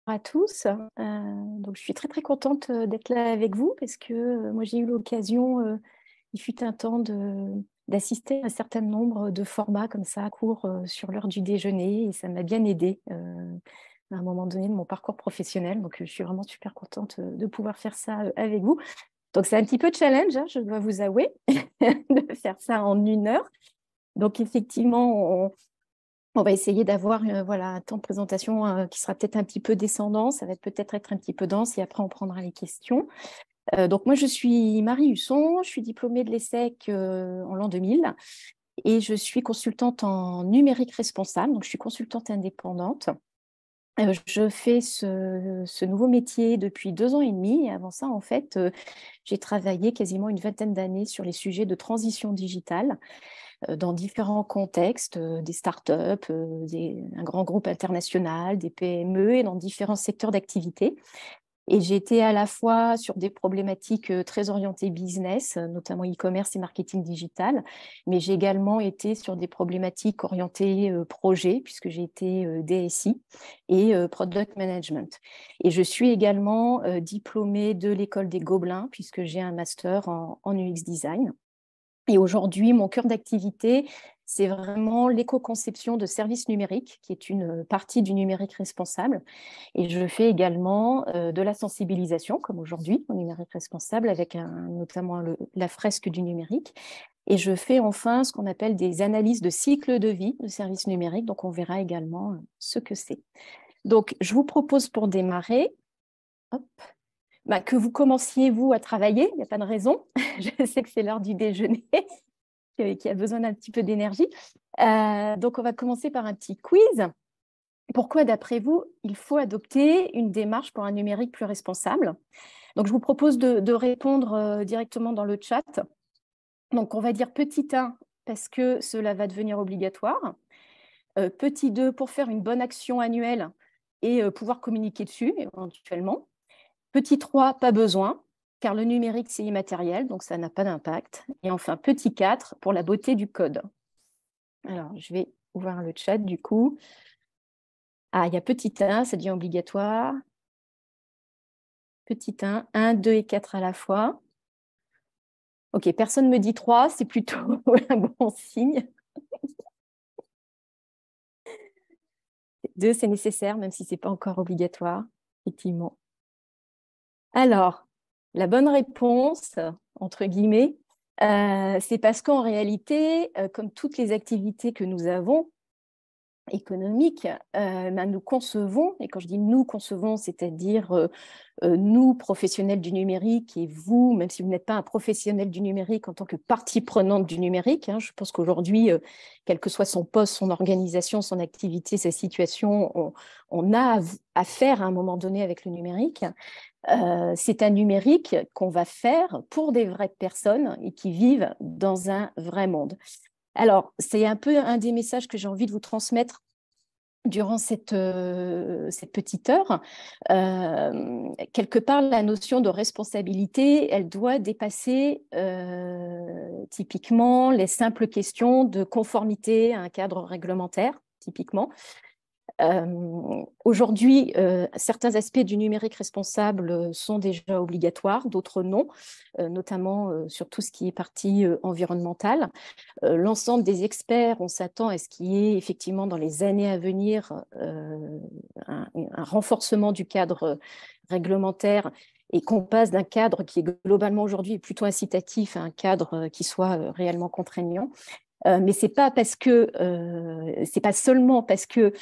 À tous. Donc, je suis très, très contente d'être là avec vous parce que moi, j'ai eu l'occasion, il fut un temps, d'assister à un certain nombre de formats comme ça, courts sur l'heure du déjeuner et ça m'a bien aidée à un moment donné de mon parcours professionnel. Donc, je suis vraiment super contente de pouvoir faire ça avec vous. Donc, c'est un petit peu challenge, hein, je dois vous avouer, de faire ça en 1 heure. Donc, effectivement, on va essayer d'avoir voilà, un temps de présentation qui sera peut-être un petit peu descendant. Ça va peut-être être un petit peu dense et après, on prendra les questions. Donc, moi, je suis Marie Husson. Je suis diplômée de l'ESSEC en l'an 2000 et je suis consultante en numérique responsable. Donc, je suis consultante indépendante. Je fais ce nouveau métier depuis 2 ans et demi. Et avant ça, en fait, j'ai travaillé quasiment une vingtaine d'années sur les sujets de transition digitale dans différents contextes, des startups, un grand groupe international, des PME et dans différents secteurs d'activité. Et j'ai été à la fois sur des problématiques très orientées business, notamment e-commerce et marketing digital, mais j'ai également été sur des problématiques orientées projet, puisque j'ai été DSI et product management. Et je suis également diplômée de l'école des Gobelins, puisque j'ai un master en UX design. Et aujourd'hui, mon cœur d'activité, c'est vraiment l'éco-conception de services numériques, qui est une partie du numérique responsable. Et je fais également de la sensibilisation, comme aujourd'hui, au numérique responsable, avec notamment la fresque du numérique. Et je fais enfin ce qu'on appelle des analyses de cycle de vie de services numériques. Donc, on verra également ce que c'est. Donc, je vous propose pour démarrer, hop, que vous commenciez, vous, à travailler. Il n'y a pas de raison. Je sais que c'est l'heure du déjeuner qui a besoin d'un petit peu d'énergie. Donc, on va commencer par un petit quiz. Pourquoi, d'après vous, il faut adopter une démarche pour un numérique plus responsable? Donc, je vous propose de répondre directement dans le chat. Donc, on va dire petit 1 parce que cela va devenir obligatoire. Petit 2 pour faire une bonne action annuelle et pouvoir communiquer dessus éventuellement. Petit 3, pas besoin, car le numérique, c'est immatériel, donc ça n'a pas d'impact. Et enfin, petit 4, pour la beauté du code. Alors, je vais ouvrir le chat du coup. Ah, il y a petit 1, ça devient obligatoire. Petit 1, 1, 2 et 4 à la fois. Ok, personne ne me dit 3, c'est plutôt un bon signe. 2, c'est nécessaire, même si ce n'est pas encore obligatoire, effectivement. Alors, la bonne réponse, entre guillemets, c'est parce qu'en réalité, comme toutes les activités que nous avons, économiques, nous concevons, et quand je dis nous concevons, c'est-à-dire nous, professionnels du numérique, et vous, même si vous n'êtes pas un professionnel du numérique en tant que partie prenante du numérique, je pense qu'aujourd'hui, quel que soit son poste, son organisation, son activité, sa situation, on a à faire à un moment donné avec le numérique. C'est un numérique qu'on va faire pour des vraies personnes et qui vivent dans un vrai monde. Alors, c'est un peu un des messages que j'ai envie de vous transmettre durant cette petite heure. Quelque part, la notion de responsabilité, elle doit dépasser typiquement les simples questions de conformité à un cadre réglementaire, typiquement. Aujourd'hui, certains aspects du numérique responsable sont déjà obligatoires, d'autres non, notamment sur tout ce qui est partie environnementale. L'ensemble des experts, on s'attend à ce qu'il y ait effectivement dans les années à venir un renforcement du cadre réglementaire et qu'on passe d'un cadre qui est globalement aujourd'hui plutôt incitatif à un cadre qui soit réellement contraignant. Mais c'est pas seulement parce que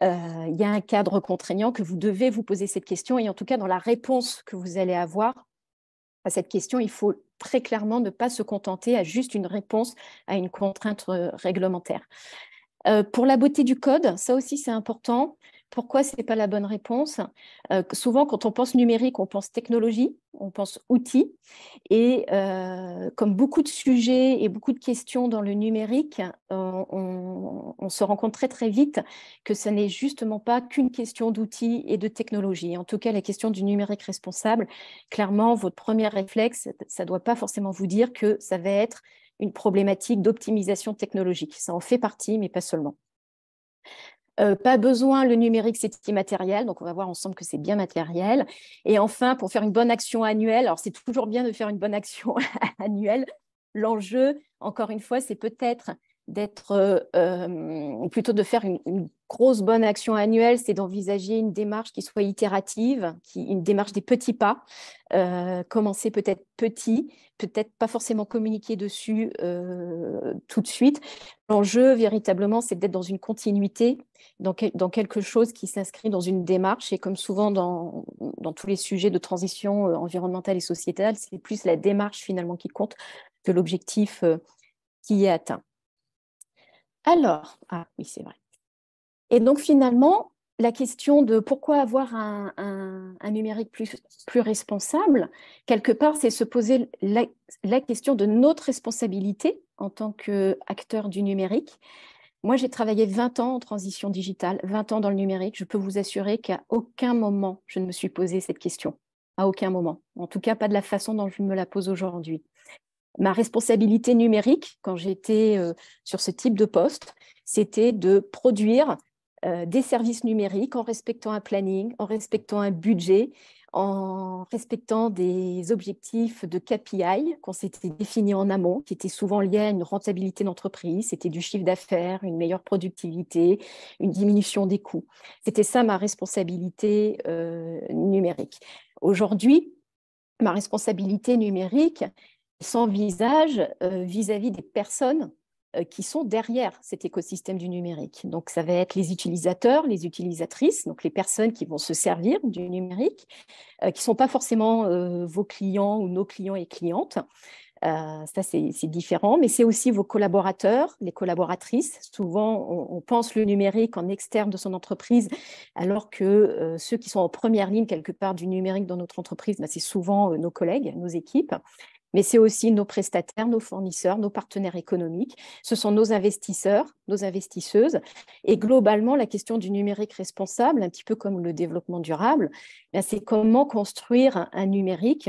il y a un cadre contraignant que vous devez vous poser cette question. Et en tout cas, dans la réponse que vous allez avoir à cette question, il faut très clairement ne pas se contenter à juste une réponse à une contrainte réglementaire. Pour la beauté du code, ça aussi c'est important. Pourquoi ce n'est pas la bonne réponse? Souvent, quand on pense numérique, on pense technologie, on pense outils. Et comme beaucoup de sujets et beaucoup de questions dans le numérique, on se rend compte très très vite que ce n'est justement pas qu'une question d'outils et de technologie. En tout cas, la question du numérique responsable, clairement, votre premier réflexe, ça ne doit pas forcément vous dire que ça va être une problématique d'optimisation technologique. Ça en fait partie, mais pas seulement. Pas besoin, le numérique, c'est immatériel, donc on va voir ensemble que c'est bien matériel. Et enfin, pour faire une bonne action annuelle, alors c'est toujours bien de faire une bonne action annuelle. L'enjeu, encore une fois, c'est peut-être plutôt de faire une grosse bonne action annuelle, c'est d'envisager une démarche qui soit itérative, une démarche des petits pas. Commencer peut-être petit, peut-être pas forcément communiquer dessus tout de suite. L'enjeu, véritablement, c'est d'être dans une continuité, dans quelque chose qui s'inscrit dans une démarche. Et comme souvent dans tous les sujets de transition environnementale et sociétale, c'est plus la démarche finalement qui compte que l'objectif qui est atteint. Alors, ah oui, c'est vrai. Et donc finalement, la question de pourquoi avoir un numérique plus responsable, quelque part, c'est se poser la question de notre responsabilité en tant qu'acteur du numérique. Moi, j'ai travaillé 20 ans en transition digitale, 20 ans dans le numérique. Je peux vous assurer qu'à aucun moment, je ne me suis posé cette question. À aucun moment. En tout cas, pas de la façon dont je me la pose aujourd'hui. Ma responsabilité numérique, quand j'étais sur ce type de poste, c'était de produire des services numériques en respectant un planning, en respectant un budget, en respectant des objectifs de KPI qu'on s'était définis en amont, qui étaient souvent liés à une rentabilité d'entreprise. C'était du chiffre d'affaires, une meilleure productivité, une diminution des coûts. C'était ça ma responsabilité numérique. Aujourd'hui, ma responsabilité numérique s'envisage vis-à-vis des personnes qui sont derrière cet écosystème du numérique. Donc, ça va être les utilisateurs, les utilisatrices, donc les personnes qui vont se servir du numérique, qui ne sont pas forcément vos clients ou nos clients et clientes. Ça, c'est différent, mais c'est aussi vos collaborateurs, les collaboratrices. Souvent, on pense le numérique en externe de son entreprise, alors que ceux qui sont en première ligne quelque part du numérique dans notre entreprise, c'est souvent nos collègues, nos équipes. Mais c'est aussi nos prestataires, nos fournisseurs, nos partenaires économiques. Ce sont nos investisseurs, nos investisseuses. Et globalement, la question du numérique responsable, un petit peu comme le développement durable, c'est comment construire un numérique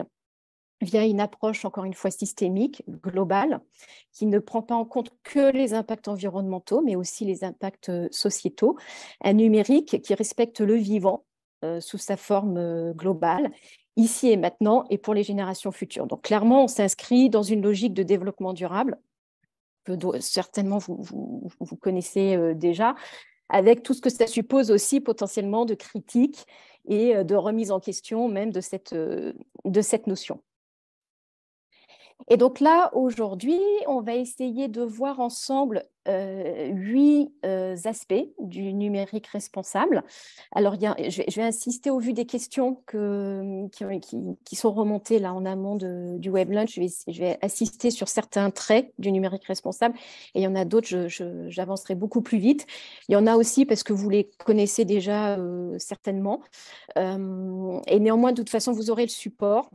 via une approche, encore une fois, systémique, globale, qui ne prend pas en compte que les impacts environnementaux, mais aussi les impacts sociétaux. Un numérique qui respecte le vivant sous sa forme globale, ici et maintenant, et pour les générations futures. Donc, clairement, on s'inscrit dans une logique de développement durable, que certainement vous connaissez déjà, avec tout ce que ça suppose aussi potentiellement de critique et de remise en question même de cette notion. Et donc là, aujourd'hui, on va essayer de voir ensemble 8 aspects du numérique responsable. Alors, je vais insister au vu des questions qui sont remontées là en amont du Web Lunch. Je vais insister sur certains traits du numérique responsable et il y en a d'autres, j'avancerai beaucoup plus vite. Il y en a aussi parce que vous les connaissez déjà certainement. Et néanmoins, de toute façon, vous aurez le support.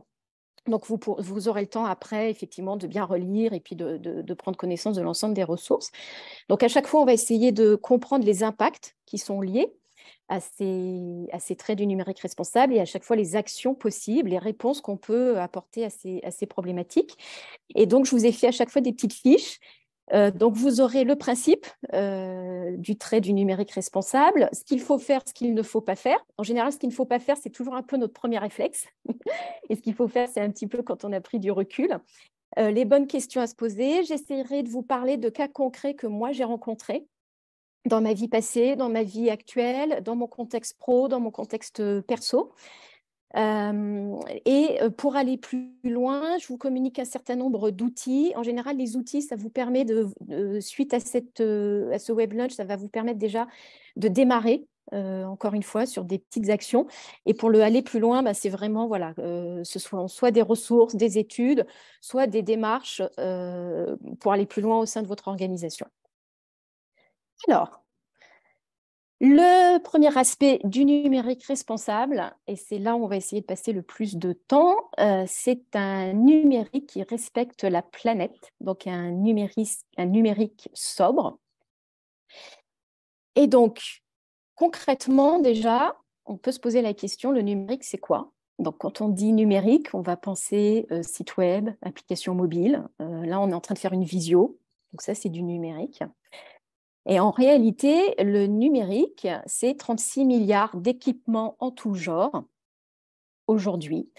Donc, vous aurez le temps après, effectivement, de bien relire et puis de prendre connaissance de l'ensemble des ressources. Donc, à chaque fois, on va essayer de comprendre les impacts qui sont liés à ces traits du numérique responsable et à chaque fois les actions possibles, les réponses qu'on peut apporter à ces problématiques. Et donc, je vous ai fait à chaque fois des petites fiches. Donc, vous aurez le principe du trait du numérique responsable, ce qu'il faut faire, ce qu'il ne faut pas faire. En général, ce qu'il ne faut pas faire, c'est toujours un peu notre premier réflexe. Et ce qu'il faut faire, c'est un petit peu quand on a pris du recul. Les bonnes questions à se poser. J'essaierai de vous parler de cas concrets que moi, j'ai rencontrés dans ma vie passée, dans ma vie actuelle, dans mon contexte pro, dans mon contexte perso. Et pour aller plus loin, je vous communique un certain nombre d'outils. En général, les outils, ça vous permet suite à ce web lunch, ça va vous permettre déjà de démarrer, encore une fois, sur des petites actions. Et pour aller plus loin, c'est vraiment, voilà, ce soit des ressources, des études, soit des démarches pour aller plus loin au sein de votre organisation. Alors, le premier aspect du numérique responsable, et c'est là où on va essayer de passer le plus de temps, c'est un numérique qui respecte la planète, donc un numérique sobre. Et donc, concrètement, déjà, on peut se poser la question, le numérique, c'est quoi? Donc, quand on dit numérique, on va penser site web, application mobile. Là, on est en train de faire une visio, donc ça, c'est du numérique. Et en réalité, le numérique, c'est 36 milliards d'équipements en tout genre aujourd'hui.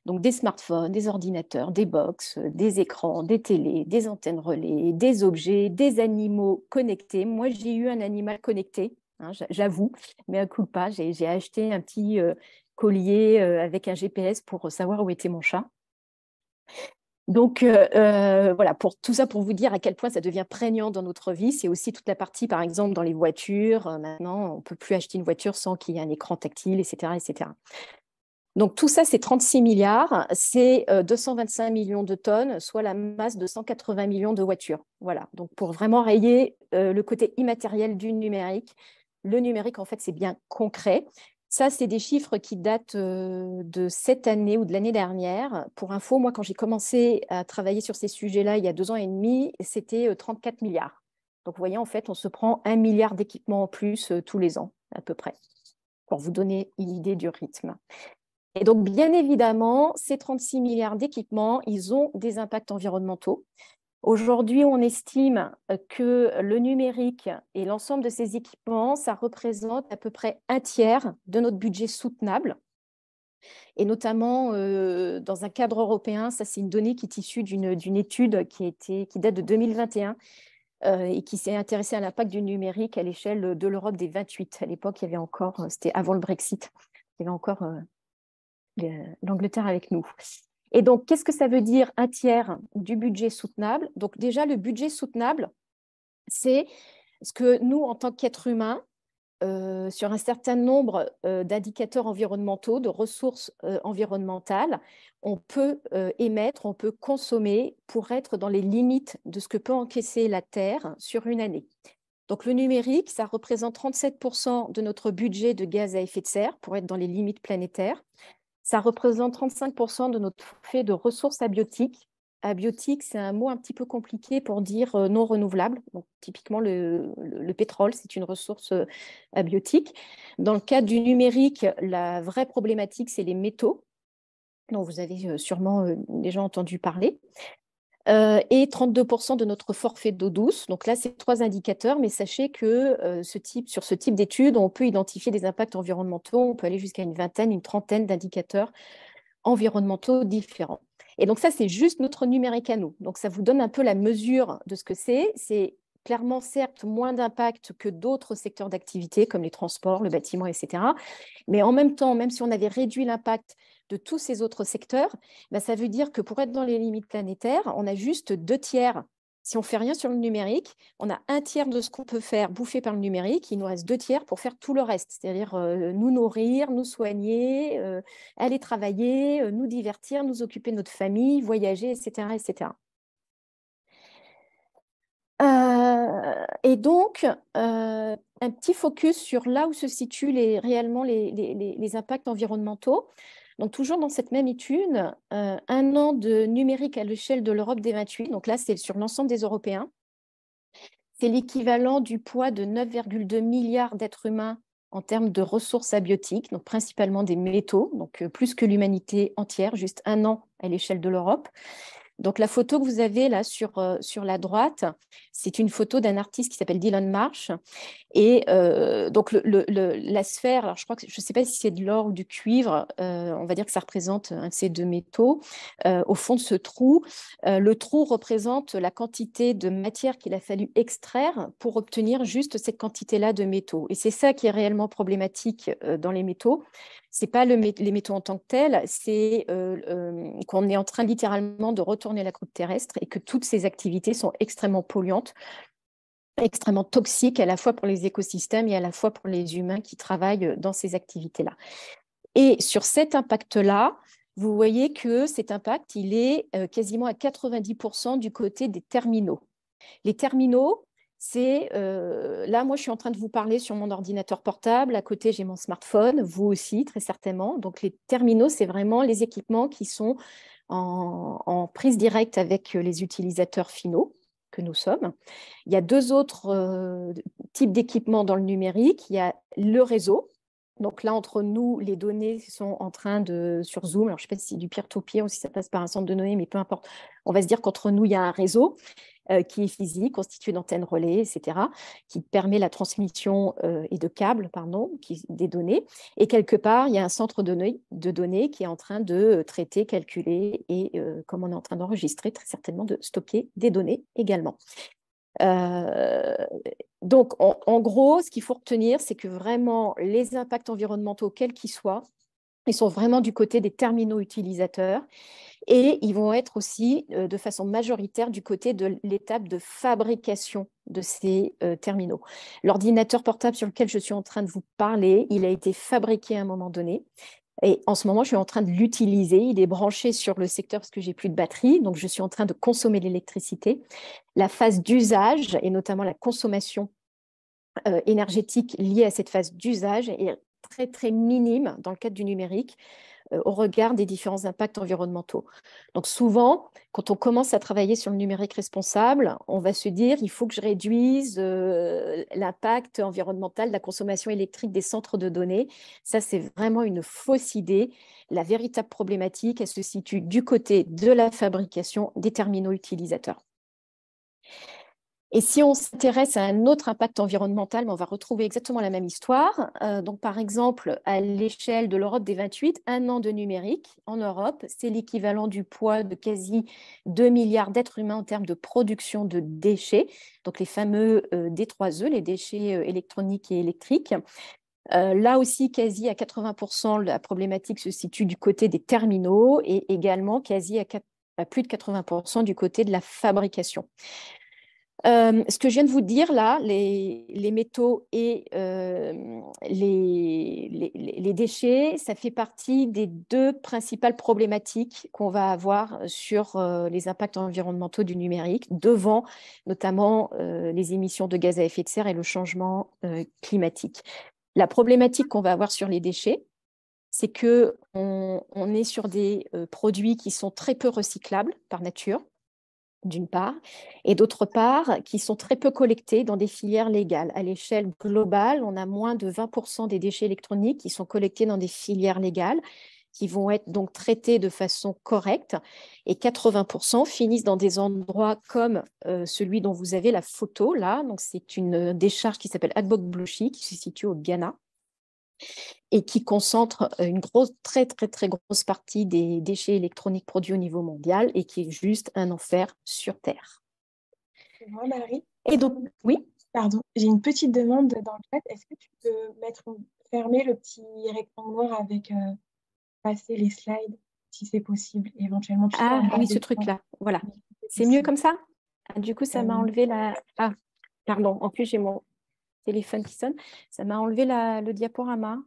Donc des smartphones, des ordinateurs, des box, des écrans, des télés, des antennes relais, des objets, des animaux connectés. Moi, j'ai eu un animal connecté, hein, j'avoue, mais un coup de pas, j'ai acheté un petit collier avec un GPS pour savoir où était mon chat. Donc voilà, pour tout ça pour vous dire à quel point ça devient prégnant dans notre vie. C'est aussi toute la partie, par exemple, dans les voitures. Maintenant, on ne peut plus acheter une voiture sans qu'il y ait un écran tactile, etc., etc. Donc tout ça, c'est 36 milliards, c'est 225 millions de tonnes, soit la masse de 180 millions de voitures. Voilà, donc pour vraiment rayer le côté immatériel du numérique, le numérique, en fait, c'est bien concret. Ça, c'est des chiffres qui datent de cette année ou de l'année dernière. Pour info, moi, quand j'ai commencé à travailler sur ces sujets-là il y a 2 ans et demi, c'était 34 milliards. Donc, vous voyez, en fait, on se prend 1 milliard d'équipements en plus tous les ans, à peu près, pour vous donner une idée du rythme. Et donc, bien évidemment, ces 36 milliards d'équipements, ils ont des impacts environnementaux. Aujourd'hui, on estime que le numérique et l'ensemble de ces équipements, ça représente à peu près un tiers de notre budget soutenable. Et notamment, dans un cadre européen, ça c'est une donnée qui est issue d'une étude qui date de 2021 et qui s'est intéressée à l'impact du numérique à l'échelle de l'Europe des 28. À l'époque, il y avait encore, c'était avant le Brexit, il y avait encore l'Angleterre avec nous. Et donc, qu'est-ce que ça veut dire un tiers du budget soutenable? Donc déjà, le budget soutenable, c'est ce que nous, en tant qu'êtres humains, sur un certain nombre d'indicateurs environnementaux, de ressources environnementales, on peut émettre, on peut consommer pour être dans les limites de ce que peut encaisser la Terre sur une année. Donc le numérique, ça représente 37% de notre budget de gaz à effet de serre pour être dans les limites planétaires. Ça représente 35% de notre forfait de ressources abiotiques. Abiotique, c'est un mot un petit peu compliqué pour dire non renouvelable. Donc, typiquement, le pétrole, c'est une ressource abiotique. Dans le cadre du numérique, la vraie problématique, c'est les métaux, dont vous avez sûrement déjà entendu parler. Et 32% de notre forfait d'eau douce. Donc là, c'est 3 indicateurs, mais sachez que sur ce type d'études, on peut identifier des impacts environnementaux. On peut aller jusqu'à une vingtaine, une trentaine d'indicateurs environnementaux différents. Et donc ça, c'est juste notre numérique à nous. Donc ça vous donne un peu la mesure de ce que c'est. C'est clairement, certes, moins d'impact que d'autres secteurs d'activité, comme les transports, le bâtiment, etc. Mais en même temps, même si on avait réduit l'impact de tous ces autres secteurs, ben ça veut dire que pour être dans les limites planétaires, on a juste 2 tiers. Si on ne fait rien sur le numérique, on a un tiers de ce qu'on peut faire bouffer par le numérique. Il nous reste 2 tiers pour faire tout le reste, c'est-à-dire nous nourrir, nous soigner, aller travailler, nous divertir, nous occuper de notre famille, voyager, etc. etc. Et donc, un petit focus sur là où se situent réellement les impacts environnementaux. Donc, toujours dans cette même étude, 1 an de numérique à l'échelle de l'Europe des 28, donc là, c'est sur l'ensemble des Européens. C'est l'équivalent du poids de 9,2 milliards d'êtres humains en termes de ressources abiotiques, donc principalement des métaux, donc plus que l'humanité entière, juste 1 an à l'échelle de l'Europe. Donc, la photo que vous avez là sur la droite, c'est une photo d'un artiste qui s'appelle Dylan Marsh. Et donc, la sphère, alors je ne sais pas si c'est de l'or ou du cuivre, on va dire que ça représente un de ces 2 métaux. Au fond de ce trou, le trou représente la quantité de matière qu'il a fallu extraire pour obtenir juste cette quantité-là de métaux. Et c'est ça qui est réellement problématique dans les métaux. Ce n'est pas les métaux en tant que tels, c'est qu'on est en train littéralement de retourner la croûte terrestre et que toutes ces activités sont extrêmement polluantes, extrêmement toxiques à la fois pour les écosystèmes et à la fois pour les humains qui travaillent dans ces activités-là. Et sur cet impact-là, vous voyez que cet impact, il est quasiment à 90% du côté des terminaux. Les terminaux, c'est là, moi, je suis en train de vous parler sur mon ordinateur portable. À côté, j'ai mon smartphone, vous aussi, très certainement. Donc, les terminaux, c'est vraiment les équipements qui sont en prise directe avec les utilisateurs finaux que nous sommes. Il y a 2 autres types d'équipements dans le numérique. Il y a le réseau. Donc là, entre nous, les données sont en train de, sur Zoom, alors je ne sais pas si c'est du peer-to-peer ou si ça passe par un centre de données, mais peu importe. On va se dire qu'entre nous, il y a un réseau. qui est physique, constitué d'antennes relais, etc., qui permet la transmission et de câbles, pardon, des données. Et quelque part, il y a un centre de données qui est en train de traiter, calculer et, comme on est en train d'enregistrer, très certainement de stocker des données également. Donc, en gros, ce qu'il faut retenir, c'est que vraiment, les impacts environnementaux, quels qu'ils soient, ils sont vraiment du côté des terminaux utilisateurs et ils vont être aussi de façon majoritaire du côté de l'étape de fabrication de ces terminaux. L'ordinateur portable sur lequel je suis en train de vous parler, il a été fabriqué à un moment donné. Et en ce moment, je suis en train de l'utiliser. Il est branché sur le secteur parce que j'ai plus de batterie. Donc, je suis en train de consommer l'électricité. La phase d'usage et notamment la consommation énergétique liée à cette phase d'usage est très, très minime dans le cadre du numérique au regard des différents impacts environnementaux. Donc souvent, quand on commence à travailler sur le numérique responsable, on va se dire il faut que je réduise l'impact environnemental de la consommation électrique des centres de données. Ça, c'est vraiment une fausse idée. La véritable problématique, elle se situe du côté de la fabrication des terminaux utilisateurs. Et si on s'intéresse à un autre impact environnemental, on va retrouver exactement la même histoire. Donc, par exemple, à l'échelle de l'Europe des 28, un an de numérique en Europe, c'est l'équivalent du poids de quasi 2 milliards d'êtres humains en termes de production de déchets, donc les fameux D3E, les déchets électroniques et électriques. Là aussi, quasi à 80%, la problématique se situe du côté des terminaux et également quasi à plus de 80% du côté de la fabrication. Ce que je viens de vous dire là, les métaux et les déchets, ça fait partie des deux principales problématiques qu'on va avoir sur les impacts environnementaux du numérique, devant notamment les émissions de gaz à effet de serre et le changement climatique. La problématique qu'on va avoir sur les déchets, c'est qu'on est sur des produits qui sont très peu recyclables par nature, d'une part, et d'autre part, qui sont très peu collectés dans des filières légales. À l'échelle globale, on a moins de 20% des déchets électroniques qui sont collectés dans des filières légales, qui vont être donc traités de façon correcte, et 80% finissent dans des endroits comme celui dont vous avez la photo là. Donc, c'est une décharge qui s'appelle Agbogblochi, qui se situe au Ghana, et qui concentre une très, très, très grosse partie des déchets électroniques produits au niveau mondial et qui est juste un enfer sur Terre. Moi, Marie, Et donc, oui. pardon, j'ai une petite demande dans le chat. Est-ce que tu peux fermer le petit rectangle noir avec passer les slides, si c'est possible, éventuellement, tu sais, Ah en bas oui, ce d'écran, truc-là, voilà. si c'est C'est mieux possible. comme ça? Ah, du coup, ça m'a enlevé la... Ah, pardon, en plus, j'ai mon téléphone qui sonne. Ça m'a enlevé le diaporama.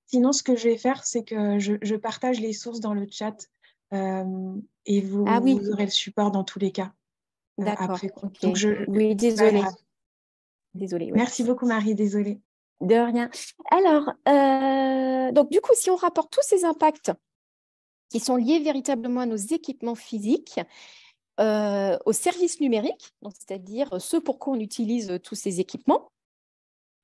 Sinon, ce que je vais faire, c'est que je partage les sources dans le chat et Ah oui, vous aurez le support dans tous les cas d'accord, après. ok. Donc, Oui, c'est pas désolée. grave. Désolée, oui. Merci beaucoup, Marie, désolée. De rien. Alors, donc du coup, si on rapporte tous ces impacts qui sont liés véritablement à nos équipements physiques, aux services numériques, c'est-à-dire ce pour quoi on utilise tous ces équipements,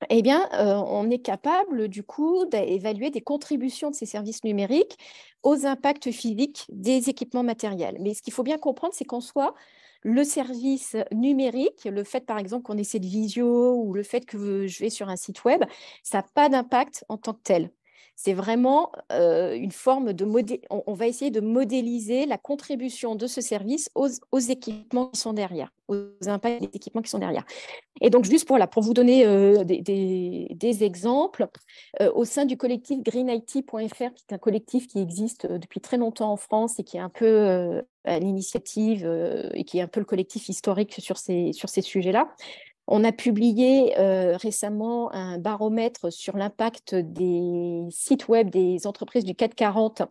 eh bien, on est capable du coup d'évaluer des contributions de ces services numériques aux impacts physiques des équipements matériels. Mais ce qu'il faut bien comprendre, c'est qu'en soi, le service numérique, le fait par exemple qu'on ait cette visio ou le fait que je vais sur un site web, ça n'a pas d'impact en tant que tel. C'est vraiment une forme de on va essayer de modéliser la contribution de ce service aux équipements qui sont derrière, aux impacts des équipements qui sont derrière. Et donc, juste pour vous donner des exemples, au sein du collectif greenIT.fr, qui est un collectif qui existe depuis très longtemps en France et qui est un peu à l'initiative et qui est un peu le collectif historique sur ces sujets-là, on a publié récemment un baromètre sur l'impact des sites web des entreprises du CAC 40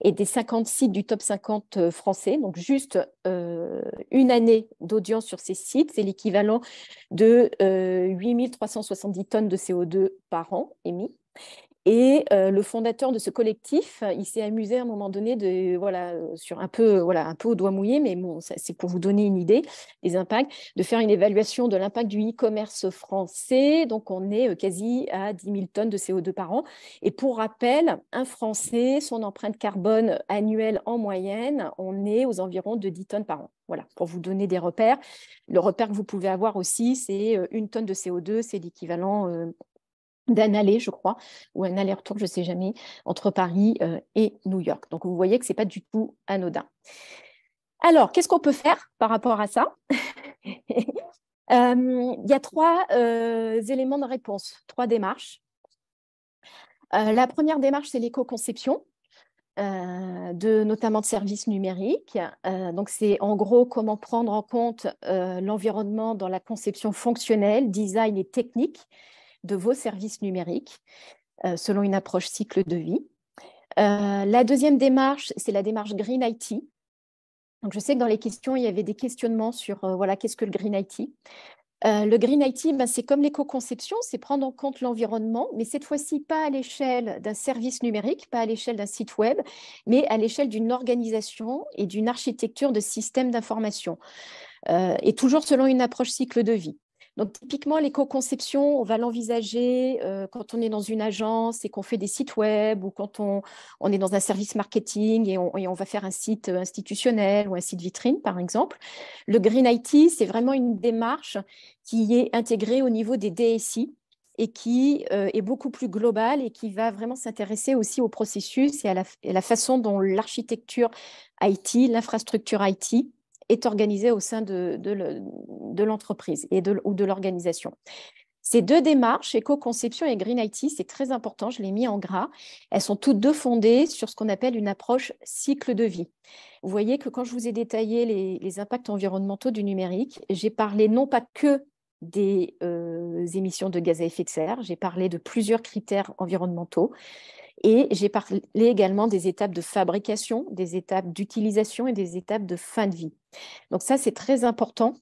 et des 50 sites du top 50 français. Donc, juste une année d'audience sur ces sites, c'est l'équivalent de 8 370 tonnes de CO2 par an émis. Et le fondateur de ce collectif, il s'est amusé à un moment donné sur un peu au doigt mouillé, mais bon, c'est pour vous donner une idée des impacts, de faire une évaluation de l'impact du e-commerce français. Donc, on est quasi à 10 000 tonnes de CO2 par an. Et pour rappel, un Français, son empreinte carbone annuelle en moyenne, on est aux environs de 10 tonnes par an. Voilà, pour vous donner des repères. Le repère que vous pouvez avoir aussi, c'est 1 tonne de CO2, c'est l'équivalent d'un aller, je crois, ou un aller-retour, je ne sais jamais, entre Paris et New York. Donc, vous voyez que ce n'est pas du tout anodin. Alors, qu'est-ce qu'on peut faire par rapport à ça? Il y a 3 éléments de réponse, 3 démarches. La première démarche, c'est l'éco-conception, notamment de services numériques. Donc, c'est en gros comment prendre en compte l'environnement dans la conception fonctionnelle, design et technique de vos services numériques selon une approche cycle de vie. La deuxième démarche, c'est la démarche Green IT. Donc, je sais que dans les questions, il y avait des questionnements sur qu'est-ce que le Green IT. Le Green IT, c'est comme l'éco-conception, c'est prendre en compte l'environnement, mais cette fois-ci, pas à l'échelle d'un service numérique, pas à l'échelle d'un site web, mais à l'échelle d'une organisation et d'une architecture de système d'information, et toujours selon une approche cycle de vie. Donc, typiquement, l'éco-conception, on va l'envisager quand on est dans une agence et qu'on fait des sites web ou quand on est dans un service marketing et on va faire un site institutionnel ou un site vitrine, par exemple. Le Green IT, c'est vraiment une démarche qui est intégrée au niveau des DSI et qui est beaucoup plus globale et qui va vraiment s'intéresser aussi au processus et à la façon dont l'architecture IT, l'infrastructure IT, est organisée au sein de l'entreprise ou de l'organisation. Ces 2 démarches, éco-conception et Green IT, c'est très important, je l'ai mis en gras. Elles sont toutes 2 fondées sur ce qu'on appelle une approche cycle de vie. Vous voyez que quand je vous ai détaillé les impacts environnementaux du numérique, j'ai parlé non pas que des émissions de gaz à effet de serre, j'ai parlé de plusieurs critères environnementaux. Et j'ai parlé également des étapes de fabrication, des étapes d'utilisation et des étapes de fin de vie. Donc ça, c'est très important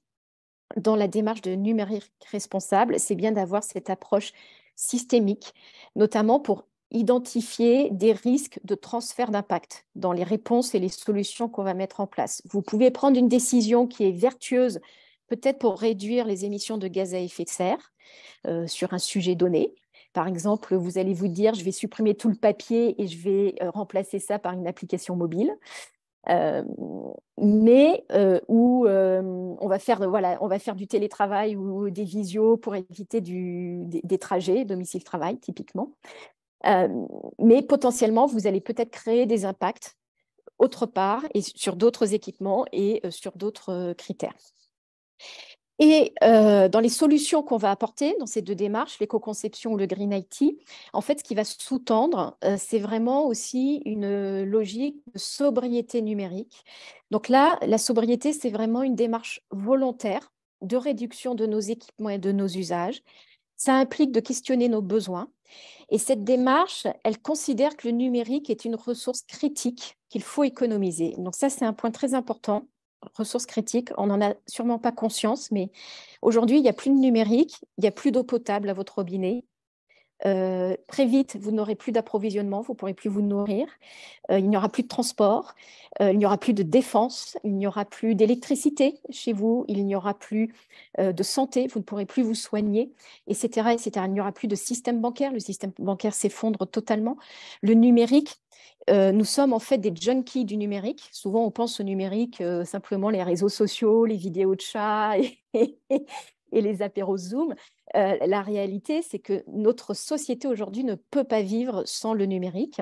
dans la démarche de numérique responsable. C'est bien d'avoir cette approche systémique, notamment pour identifier des risques de transfert d'impact dans les réponses et les solutions qu'on va mettre en place. Vous pouvez prendre une décision qui est vertueuse, peut-être pour réduire les émissions de gaz à effet de serre sur un sujet donné. Par exemple, vous allez vous dire, je vais supprimer tout le papier et je vais remplacer ça par une application mobile. On va faire du télétravail ou des visios pour éviter des trajets domicile-travail, typiquement. Mais potentiellement, vous allez peut-être créer des impacts autre part et sur d'autres équipements et sur d'autres critères. Et dans les solutions qu'on va apporter dans ces 2 démarches, l'éco-conception ou le Green IT, en fait, ce qui va sous-tendre, c'est vraiment aussi une logique de sobriété numérique. Donc là, la sobriété, c'est vraiment une démarche volontaire de réduction de nos équipements et de nos usages. Ça implique de questionner nos besoins. Et cette démarche, elle considère que le numérique est une ressource critique qu'il faut économiser. Donc ça, c'est un point très important. Ressources critiques, on n'en a sûrement pas conscience, mais aujourd'hui, il n'y a plus de numérique, il n'y a plus d'eau potable à votre robinet. Très vite, vous n'aurez plus d'approvisionnement, vous ne pourrez plus vous nourrir, il n'y aura plus de transport, il n'y aura plus de défense, il n'y aura plus d'électricité chez vous, il n'y aura plus de santé, vous ne pourrez plus vous soigner, etc., etc. Il n'y aura plus de système bancaire, le système bancaire s'effondre totalement. Le numérique, nous sommes en fait des junkies du numérique. Souvent, on pense au numérique simplement les réseaux sociaux, les vidéos de chats et les apéros Zoom. La réalité, c'est que notre société aujourd'hui ne peut pas vivre sans le numérique.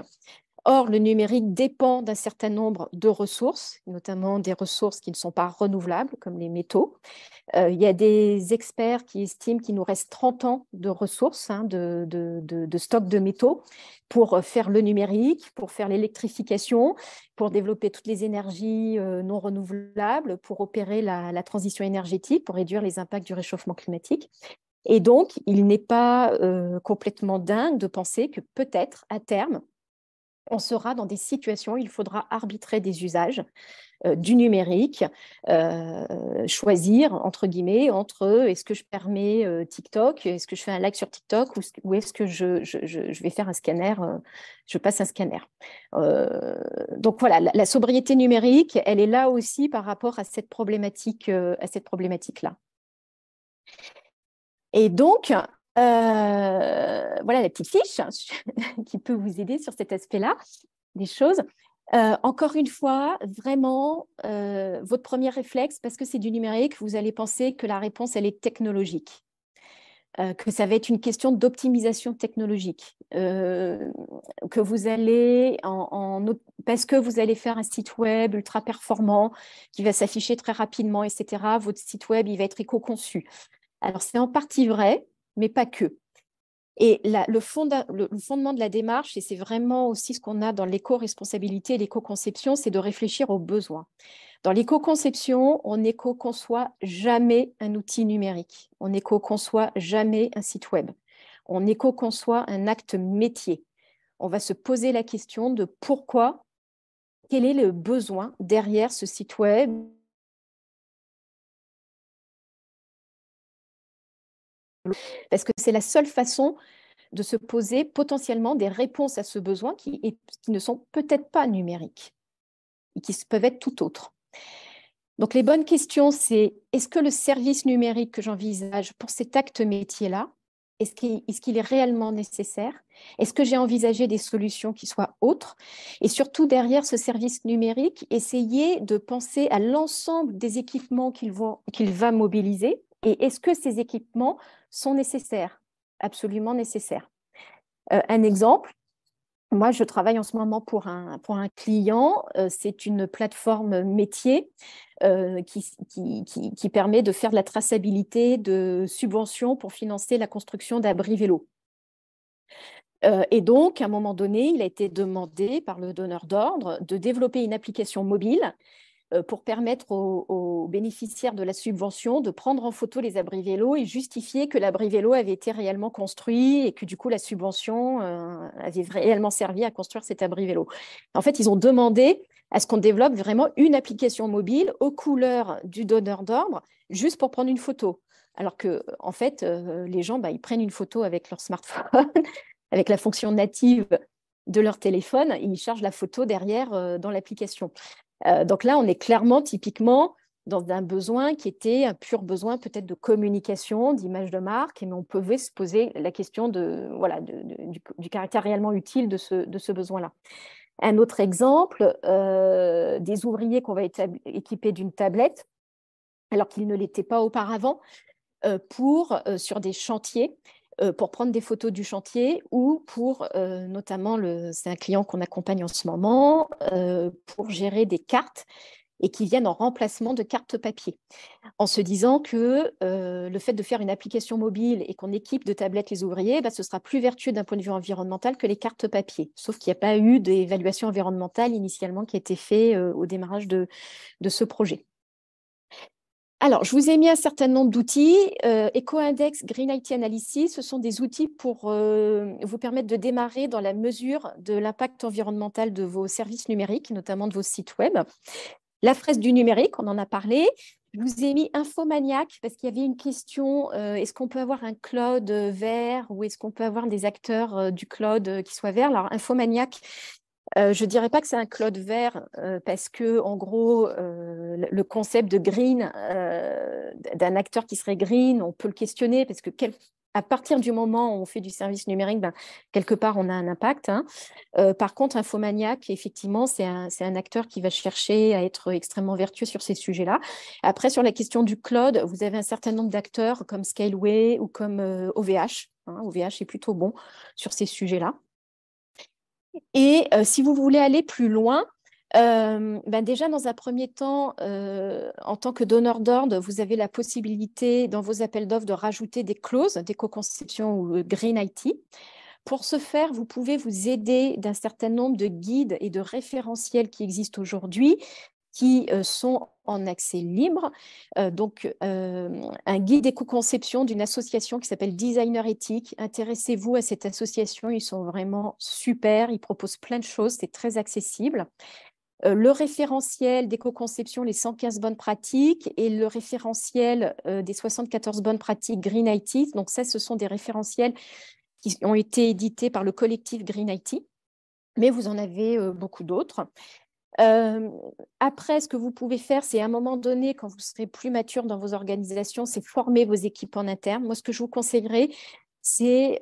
Or, le numérique dépend d'un certain nombre de ressources, notamment des ressources qui ne sont pas renouvelables, comme les métaux. Il y a des experts qui estiment qu'il nous reste 30 ans de ressources, de stock de métaux pour faire le numérique, pour faire l'électrification, pour développer toutes les énergies non renouvelables, pour opérer la transition énergétique, pour réduire les impacts du réchauffement climatique. Et donc, il n'est pas complètement dingue de penser que peut-être, à terme, on sera dans des situations où il faudra arbitrer des usages du numérique, choisir, entre guillemets, entre est-ce que je permets TikTok, est-ce que je fais un like sur TikTok ou est-ce que je vais faire un scanner, je passe un scanner. Donc voilà, la sobriété numérique, elle est là aussi par rapport à cette problématique-là. Et donc, voilà la petite fiche qui peut vous aider sur cet aspect-là des choses. Encore une fois, vraiment, votre premier réflexe, parce que c'est du numérique, vous allez penser que la réponse, elle est technologique, que ça va être une question d'optimisation technologique, que vous allez, parce que vous allez faire un site web ultra performant qui va s'afficher très rapidement, etc., votre site web, il va être éco-conçu. Alors, c'est en partie vrai, mais pas que. Et le fondement de la démarche, et c'est vraiment aussi ce qu'on a dans l'éco-responsabilité et l'éco-conception, c'est de réfléchir aux besoins. Dans l'éco-conception, on n'éco-conçoit jamais un outil numérique. On n'éco-conçoit jamais un site web. On éco-conçoit un acte métier. On va se poser la question de pourquoi, quel est le besoin derrière ce site web, parce que c'est la seule façon de se poser potentiellement des réponses à ce besoin qui ne sont peut-être pas numériques et qui peuvent être tout autres. Donc, les bonnes questions, c'est est-ce que le service numérique que j'envisage pour cet acte métier-là, est-ce qu'il est réellement nécessaire? Est-ce que j'ai envisagé des solutions qui soient autres? Et surtout, derrière ce service numérique, essayer de penser à l'ensemble des équipements qu'il va mobiliser. Et est-ce que ces équipements sont nécessaires? Absolument nécessaires. Un exemple, moi, je travaille en ce moment pour un client. C'est une plateforme métier qui permet de faire de la traçabilité de subventions pour financer la construction d'abris vélos. Et donc, à un moment donné, il a été demandé par le donneur d'ordre de développer une application mobile pour permettre aux bénéficiaires de la subvention de prendre en photo les abris vélos et justifier que l'abri vélo avait été réellement construit et que du coup la subvention avait réellement servi à construire cet abri vélo. En fait, ils ont demandé à ce qu'on développe vraiment une application mobile aux couleurs du donneur d'ordre juste pour prendre une photo. Alors que, en fait, les gens, ils prennent une photo avec leur smartphone, avec la fonction native de leur téléphone, et ils chargent la photo derrière dans l'application. Donc là, on est clairement, typiquement, dans un besoin qui était un pur besoin peut-être de communication, d'image de marque, mais on pouvait se poser la question du caractère réellement utile de ce besoin-là. Un autre exemple, des ouvriers qu'on va équiper d'une tablette, alors qu'ils ne l'étaient pas auparavant, sur des chantiers, pour prendre des photos du chantier ou pour, notamment, c'est un client qu'on accompagne en ce moment, pour gérer des cartes et qui viennent en remplacement de cartes papier. En se disant que le fait de faire une application mobile et qu'on équipe de tablettes les ouvriers, ce sera plus vertueux d'un point de vue environnemental que les cartes papier. Sauf qu'il n'y a pas eu d'évaluation environnementale initialement qui a été faite au démarrage de ce projet. Alors, je vous ai mis un certain nombre d'outils. EcoIndex, Green IT Analysis, ce sont des outils pour vous permettre de démarrer dans la mesure de l'impact environnemental de vos services numériques, notamment de vos sites web. La fraise du numérique, on en a parlé. Je vous ai mis Infomaniac parce qu'il y avait une question, est-ce qu'on peut avoir un cloud vert ou est-ce qu'on peut avoir des acteurs du cloud qui soient verts? Alors, Infomaniac, je ne dirais pas que c'est un cloud vert parce que, en gros, le concept de green, d'un acteur qui serait green, on peut le questionner parce que à partir du moment où on fait du service numérique, quelque part, on a un impact. Par contre, Infomaniac, effectivement, c'est un acteur qui va chercher à être extrêmement vertueux sur ces sujets-là. Après, sur la question du cloud, vous avez un certain nombre d'acteurs comme Scaleway ou comme OVH. OVH est plutôt bon sur ces sujets-là. Et si vous voulez aller plus loin, déjà, dans un premier temps, en tant que donneur d'ordre, vous avez la possibilité, dans vos appels d'offres, de rajouter des clauses d'éco-conception ou Green IT. Pour ce faire, vous pouvez vous aider d'un certain nombre de guides et de référentiels qui existent aujourd'hui, qui sont en accès libre. Un guide éco-conception d'une association qui s'appelle Designer Éthique. Intéressez-vous à cette association, ils sont vraiment super, ils proposent plein de choses, c'est très accessible. le référentiel d'éco-conception, les 115 bonnes pratiques, et le référentiel des 74 bonnes pratiques Green IT. Donc ça, ce sont des référentiels qui ont été édités par le collectif Green IT, mais vous en avez beaucoup d'autres. Après, ce que vous pouvez faire, c'est à un moment donné, quand vous serez plus mature dans vos organisations, c'est former vos équipes en interne. Moi, ce que je vous conseillerais, c'est,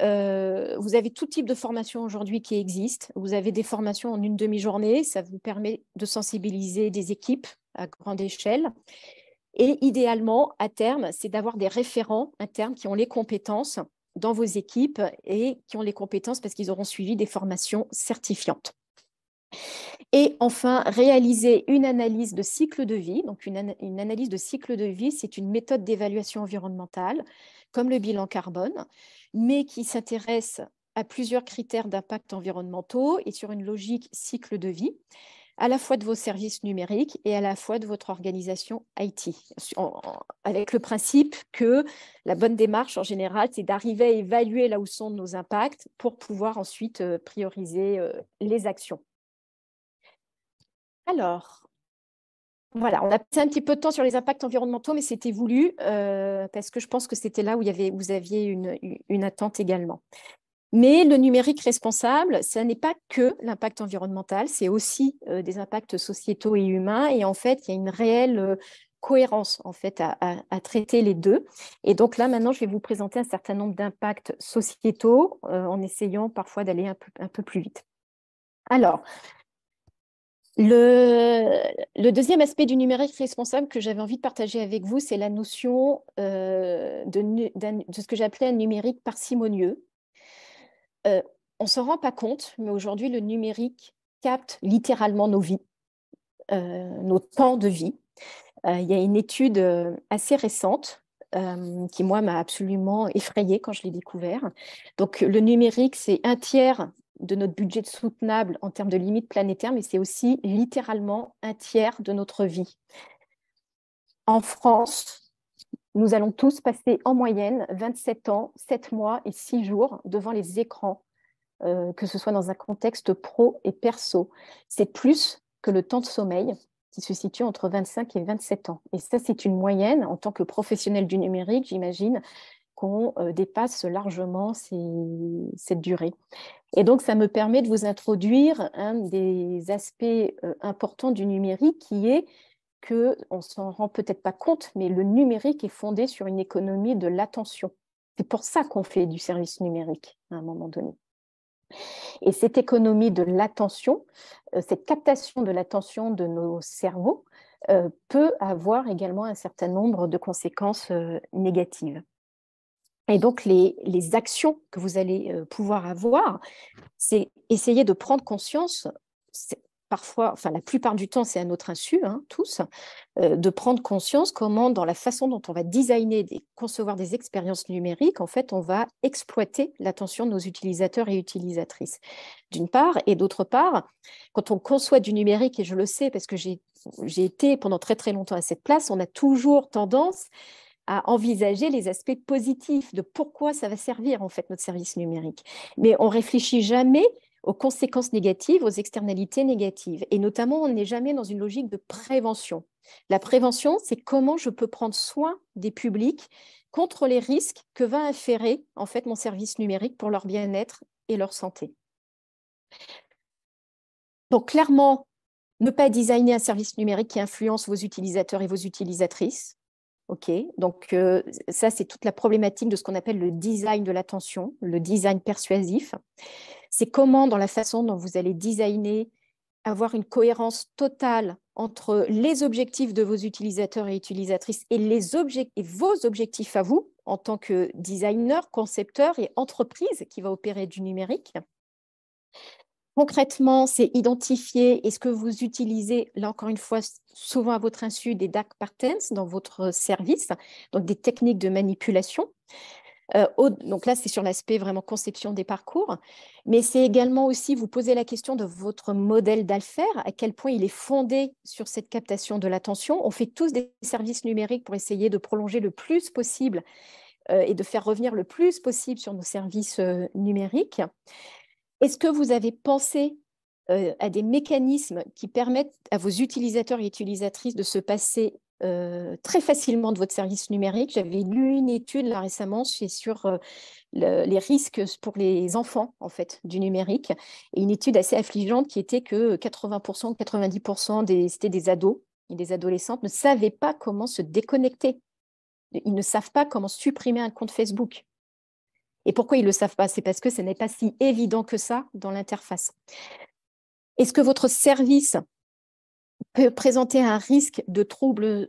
vous avez tout type de formation aujourd'hui qui existe. Vous avez des formations en une demi-journée. Ça vous permet de sensibiliser des équipes à grande échelle. Et idéalement, à terme, c'est d'avoir des référents internes qui ont les compétences dans vos équipes et qui ont les compétences parce qu'ils auront suivi des formations certifiantes. Et enfin, réaliser une analyse de cycle de vie. Donc, une analyse de cycle de vie, c'est une méthode d'évaluation environnementale, comme le bilan carbone, mais qui s'intéresse à plusieurs critères d'impact environnementaux et sur une logique cycle de vie, à la fois de vos services numériques et à la fois de votre organisation IT, avec le principe que la bonne démarche, en général, c'est d'arriver à évaluer là où sont nos impacts pour pouvoir ensuite prioriser les actions. Alors, voilà, on a passé un petit peu de temps sur les impacts environnementaux, mais c'était voulu parce que je pense que c'était là où vous aviez une attente également. Mais le numérique responsable, ça n'est pas que l'impact environnemental, c'est aussi des impacts sociétaux et humains. Et en fait, il y a une réelle cohérence en fait, à traiter les deux. Et donc là, maintenant, je vais vous présenter un certain nombre d'impacts sociétaux en essayant parfois d'aller un peu plus vite. Alors, le deuxième aspect du numérique responsable que j'avais envie de partager avec vous, c'est la notion de ce que j'appelais un numérique parcimonieux. On ne s'en rend pas compte, mais aujourd'hui, le numérique capte littéralement nos vies, nos temps de vie. Il y a une étude assez récente qui, moi, m'a absolument effrayée quand je l'ai découvert. Donc, le numérique, c'est 1/3 de notre budget soutenable en termes de limites planétaires, mais c'est aussi littéralement 1/3 de notre vie. En France, nous allons tous passer en moyenne 27 ans, 7 mois et 6 jours devant les écrans, que ce soit dans un contexte pro et perso. C'est plus que le temps de sommeil qui se situe entre 25 et 27 ans. Et ça, c'est une moyenne. En tant que professionnel du numérique, j'imagine qu'on dépasse largement cette durée. Et donc, ça me permet de vous introduire un des aspects importants du numérique qui est qu'on ne s'en rend peut-être pas compte, mais le numérique est fondé sur une économie de l'attention. C'est pour ça qu'on fait du service numérique à un moment donné. Et cette économie de l'attention, cette captation de l'attention de nos cerveaux peut avoir également un certain nombre de conséquences négatives. Et donc, les actions que vous allez pouvoir avoir, c'est essayer de prendre conscience, parfois, enfin la plupart du temps, c'est à notre insu, hein, tous, de prendre conscience comment, dans la façon dont on va designer, concevoir des expériences numériques, en fait, on va exploiter l'attention de nos utilisateurs et utilisatrices, d'une part. Et d'autre part, quand on conçoit du numérique, et je le sais parce que j'ai été pendant très, très longtemps à cette place, on a toujours tendance à envisager les aspects positifs de pourquoi ça va servir en fait notre service numérique. Mais on ne réfléchit jamais aux conséquences négatives, aux externalités négatives. Et notamment, on n'est jamais dans une logique de prévention. La prévention, c'est comment je peux prendre soin des publics contre les risques que va inférer en fait mon service numérique pour leur bien-être et leur santé. Donc clairement, ne pas designer un service numérique qui influence vos utilisateurs et vos utilisatrices. OK, donc ça, c'est toute la problématique de ce qu'on appelle le design de l'attention, le design persuasif. C'est comment, dans la façon dont vous allez designer, avoir une cohérence totale entre les objectifs de vos utilisateurs et utilisatrices et vos objectifs à vous, en tant que designer, concepteur et entreprise qui va opérer du numérique. Concrètement, c'est identifier est-ce que vous utilisez, là encore une fois, souvent à votre insu, des dark patterns dans votre service, donc des techniques de manipulation. Donc là, c'est sur l'aspect vraiment conception des parcours, mais c'est également aussi vous poser la question de votre modèle d'affaires, à quel point il est fondé sur cette captation de l'attention. On fait tous des services numériques pour essayer de prolonger le plus possible et de faire revenir le plus possible sur nos services numériques. Est-ce que vous avez pensé à des mécanismes qui permettent à vos utilisateurs et utilisatrices de se passer très facilement de votre service numérique. J'avais lu une étude là récemment sur les risques pour les enfants en fait, du numérique, et une étude assez affligeante qui était que 80%, 90% c'était des ados et des adolescentes ne savaient pas comment se déconnecter. Ils ne savent pas comment supprimer un compte Facebook. Et pourquoi ils ne le savent pas? C'est parce que ce n'est pas si évident que ça dans l'interface. Est-ce que votre service peut présenter un risque de troubles,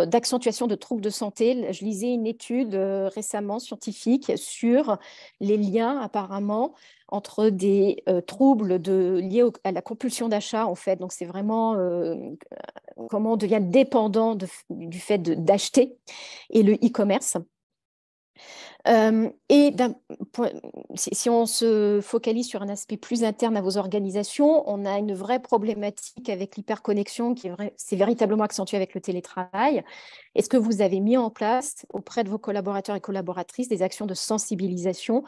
d'accentuation de troubles de santé? Je lisais une étude récemment scientifique sur les liens apparemment entre des troubles liés à la compulsion d'achat en fait. Donc c'est vraiment comment on devient dépendant du fait d'acheter et le e-commerce. Et si on se focalise sur un aspect plus interne à vos organisations, on a une vraie problématique avec l'hyperconnexion qui s'est véritablement accentuée avec le télétravail. Est-ce que vous avez mis en place auprès de vos collaborateurs et collaboratrices des actions de sensibilisation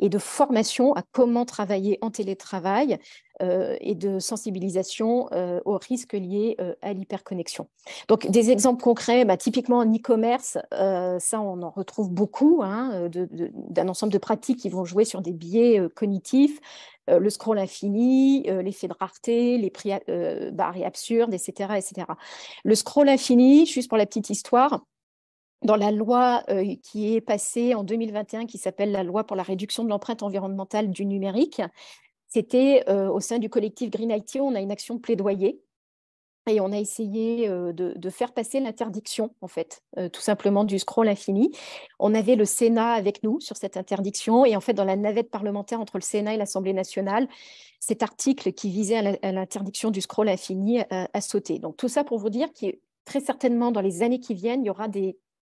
et de formation à comment travailler en télétravail et de sensibilisation aux risques liés à l'hyperconnexion? Donc, des exemples concrets, typiquement en e-commerce, ça, on en retrouve beaucoup, hein, d'un ensemble de pratiques qui vont jouer sur des biais cognitifs, le scroll infini, l'effet de rareté, les prix bas et absurdes, etc., etc. Le scroll infini, juste pour la petite histoire, dans la loi qui est passée en 2021, qui s'appelle la loi pour la réduction de l'empreinte environnementale du numérique, c'était au sein du collectif Green IT, on a une action de plaidoyer et on a essayé de faire passer l'interdiction, en fait, tout simplement du scroll infini. On avait le Sénat avec nous sur cette interdiction et en fait, dans la navette parlementaire entre le Sénat et l'Assemblée nationale, cet article qui visait à l'interdiction du scroll infini a sauté. Donc tout ça pour vous dire que très certainement, dans les années qui viennent, il y aura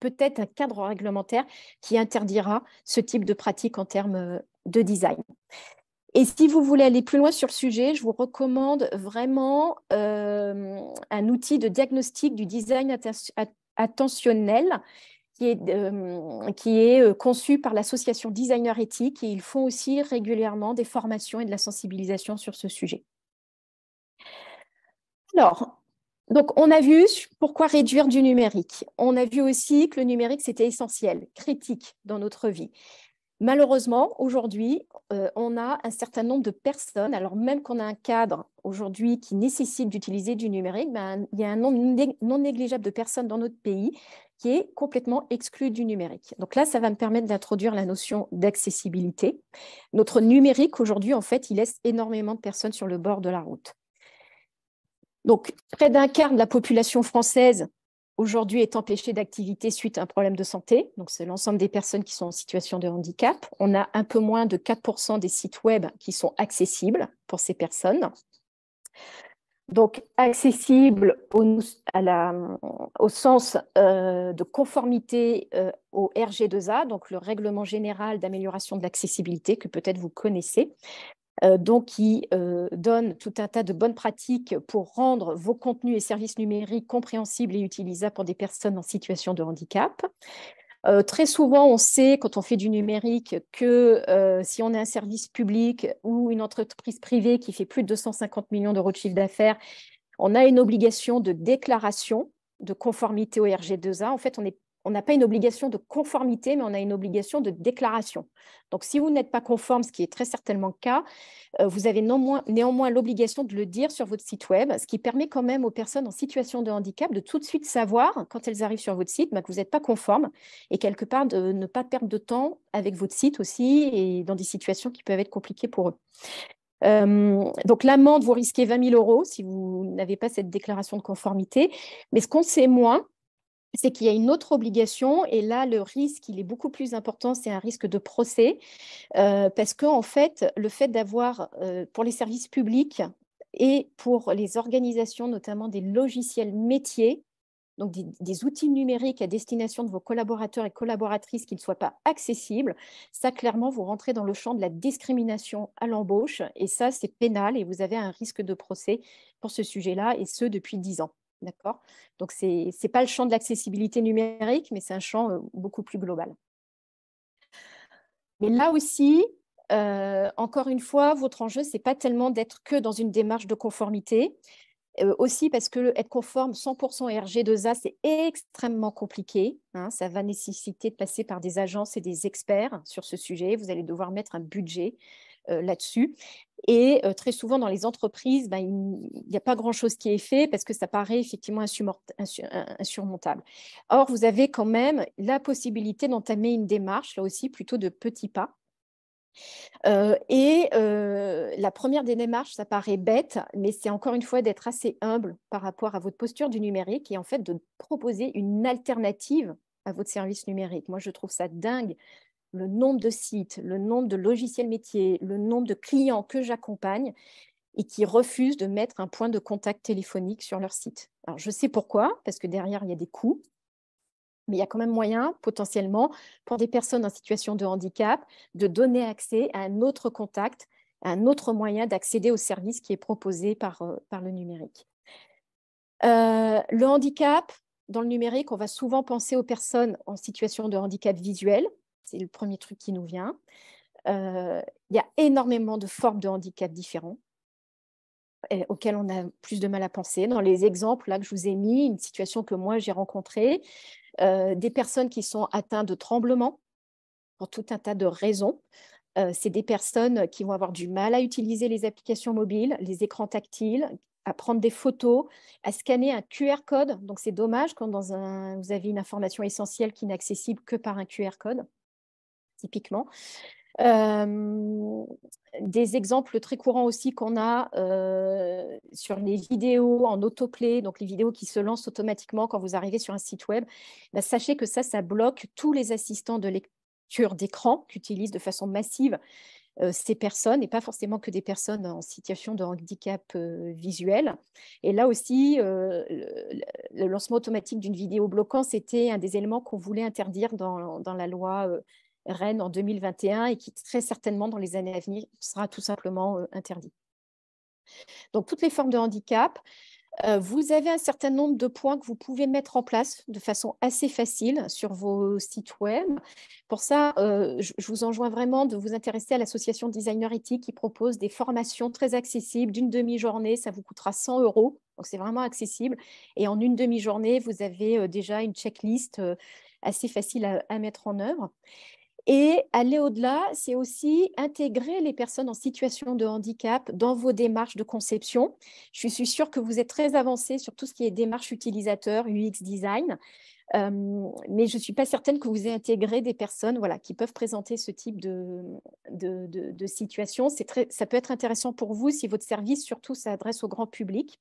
peut-être un cadre réglementaire qui interdira ce type de pratique en termes de design. Et si vous voulez aller plus loin sur le sujet, je vous recommande vraiment un outil de diagnostic du design attentionnel qui est conçu par l'association Designer Éthique, et ils font aussi régulièrement des formations et de la sensibilisation sur ce sujet. Alors, donc, on a vu pourquoi réduire du numérique. On a vu aussi que le numérique, c'était essentiel, critique dans notre vie. Malheureusement, aujourd'hui, on a un certain nombre de personnes, alors même qu'on a un cadre aujourd'hui qui nécessite d'utiliser du numérique, il y a un nombre non négligeable de personnes dans notre pays qui est complètement exclu du numérique. Donc là, ça va me permettre d'introduire la notion d'accessibilité. Notre numérique, aujourd'hui, en fait, il laisse énormément de personnes sur le bord de la route. Donc, près d'un quart de la population française aujourd'hui est empêchée d'activité suite à un problème de santé. Donc, c'est l'ensemble des personnes qui sont en situation de handicap. On a un peu moins de 4% des sites web qui sont accessibles pour ces personnes. Donc, accessible au sens de conformité au RG2A, donc le Règlement général d'amélioration de l'accessibilité, que peut-être vous connaissez. Donc qui donne tout un tas de bonnes pratiques pour rendre vos contenus et services numériques compréhensibles et utilisables pour des personnes en situation de handicap. Très souvent, on sait, quand on fait du numérique, que si on a un service public ou une entreprise privée qui fait plus de 250 millions d'euros de chiffre d'affaires, on a une obligation de déclaration de conformité au RG2A. En fait, on n'a pas une obligation de conformité, mais on a une obligation de déclaration. Donc, si vous n'êtes pas conforme, ce qui est très certainement le cas, vous avez néanmoins l'obligation de le dire sur votre site web, ce qui permet quand même aux personnes en situation de handicap de tout de suite savoir, quand elles arrivent sur votre site, que vous n'êtes pas conforme et quelque part de ne pas perdre de temps avec votre site aussi et dans des situations qui peuvent être compliquées pour eux. Donc, l'amende, vous risquez 20 000 euros si vous n'avez pas cette déclaration de conformité. Mais ce qu'on sait moins, c'est qu'il y a une autre obligation, et là, le risque, il est beaucoup plus important, c'est un risque de procès, parce qu'en fait, le fait d'avoir, pour les services publics et pour les organisations, notamment des logiciels métiers, donc des outils numériques à destination de vos collaborateurs et collaboratrices qui ne soient pas accessibles, ça, clairement, vous rentrez dans le champ de la discrimination à l'embauche, et ça, c'est pénal, et vous avez un risque de procès pour ce sujet-là, et ce, depuis 10 ans. D'accord? Donc, ce n'est pas le champ de l'accessibilité numérique, mais c'est un champ beaucoup plus global. Mais là aussi, Encore une fois, votre enjeu, c'est pas tellement d'être que dans une démarche de conformité. Aussi parce que être conforme 100% RG2A, c'est extrêmement compliqué, hein. Ça va nécessiter de passer par des agences et des experts sur ce sujet. Vous allez devoir mettre un budget là-dessus. Et très souvent, dans les entreprises, ben, il n'y a pas grand-chose qui est fait parce que ça paraît effectivement insurmontable. Or, vous avez quand même la possibilité d'entamer une démarche, là aussi, plutôt de petits pas. La première des démarches, ça paraît bête, mais c'est encore une fois d'être assez humble par rapport à votre posture du numérique et en fait de proposer une alternative à votre service numérique. Moi, je trouve ça dingue, le nombre de sites, le nombre de logiciels métiers, le nombre de clients que j'accompagne et qui refusent de mettre un point de contact téléphonique sur leur site. Alors, je sais pourquoi, parce que derrière, il y a des coûts, mais il y a quand même moyen, potentiellement, pour des personnes en situation de handicap, de donner accès à un autre contact, à un autre moyen d'accéder au service qui est proposé par le numérique. Le handicap, dans le numérique, on va souvent penser aux personnes en situation de handicap visuel. C'est le premier truc qui nous vient. Il y a énormément de formes de handicap différents auxquelles on a plus de mal à penser. Dans les exemples là, que je vous ai mis, une situation que moi j'ai rencontrée, des personnes qui sont atteintes de tremblements pour tout un tas de raisons. C'est des personnes qui vont avoir du mal à utiliser les applications mobiles, les écrans tactiles, à prendre des photos, à scanner un QR code. Donc, c'est dommage quand vous avez une information essentielle qui n'est accessible que par un QR code, typiquement. Des exemples très courants aussi qu'on a sur les vidéos en autoplay, donc les vidéos qui se lancent automatiquement quand vous arrivez sur un site web, bah, sachez que ça bloque tous les assistants de lecture d'écran qu'utilisent de façon massive ces personnes, et pas forcément que des personnes en situation de handicap visuel. Et là aussi, le lancement automatique d'une vidéo bloquant, c'était un des éléments qu'on voulait interdire dans la loi Rennes en 2021 et qui très certainement dans les années à venir sera tout simplement interdit. Donc toutes les formes de handicap, vous avez un certain nombre de points que vous pouvez mettre en place de façon assez facile sur vos sites web. Pour ça, je vous enjoins vraiment de vous intéresser à l'association Designer Éthique qui propose des formations très accessibles d'une demi-journée. Ça vous coûtera 100 €. Donc, c'est vraiment accessible. Et en une demi-journée, vous avez déjà une checklist assez facile à mettre en œuvre. Et aller au-delà, c'est aussi intégrer les personnes en situation de handicap dans vos démarches de conception. Je suis sûre que vous êtes très avancé sur tout ce qui est démarche utilisateur, UX design, mais je ne suis pas certaine que vous ayez intégré des personnes voilà, qui peuvent présenter ce type de situation. Ça peut être intéressant pour vous si votre service, surtout, s'adresse au grand public.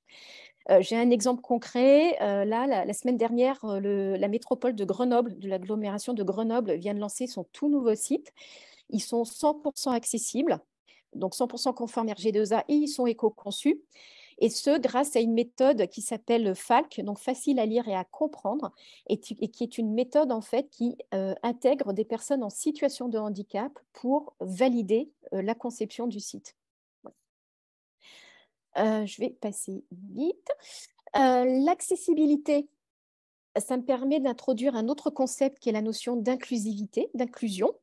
J'ai un exemple concret. Là, la semaine dernière, la métropole de Grenoble, de l'agglomération de Grenoble, vient de lancer son tout nouveau site. Ils sont 100% accessibles, donc 100% conformes RG2A et ils sont éco-conçus. Et ce, grâce à une méthode qui s'appelle FALC, donc facile à lire et à comprendre, et qui est une méthode en fait qui intègre des personnes en situation de handicap pour valider la conception du site. Je vais passer vite. L'accessibilité, ça me permet d'introduire un autre concept qui est la notion d'inclusivité, d'inclusion.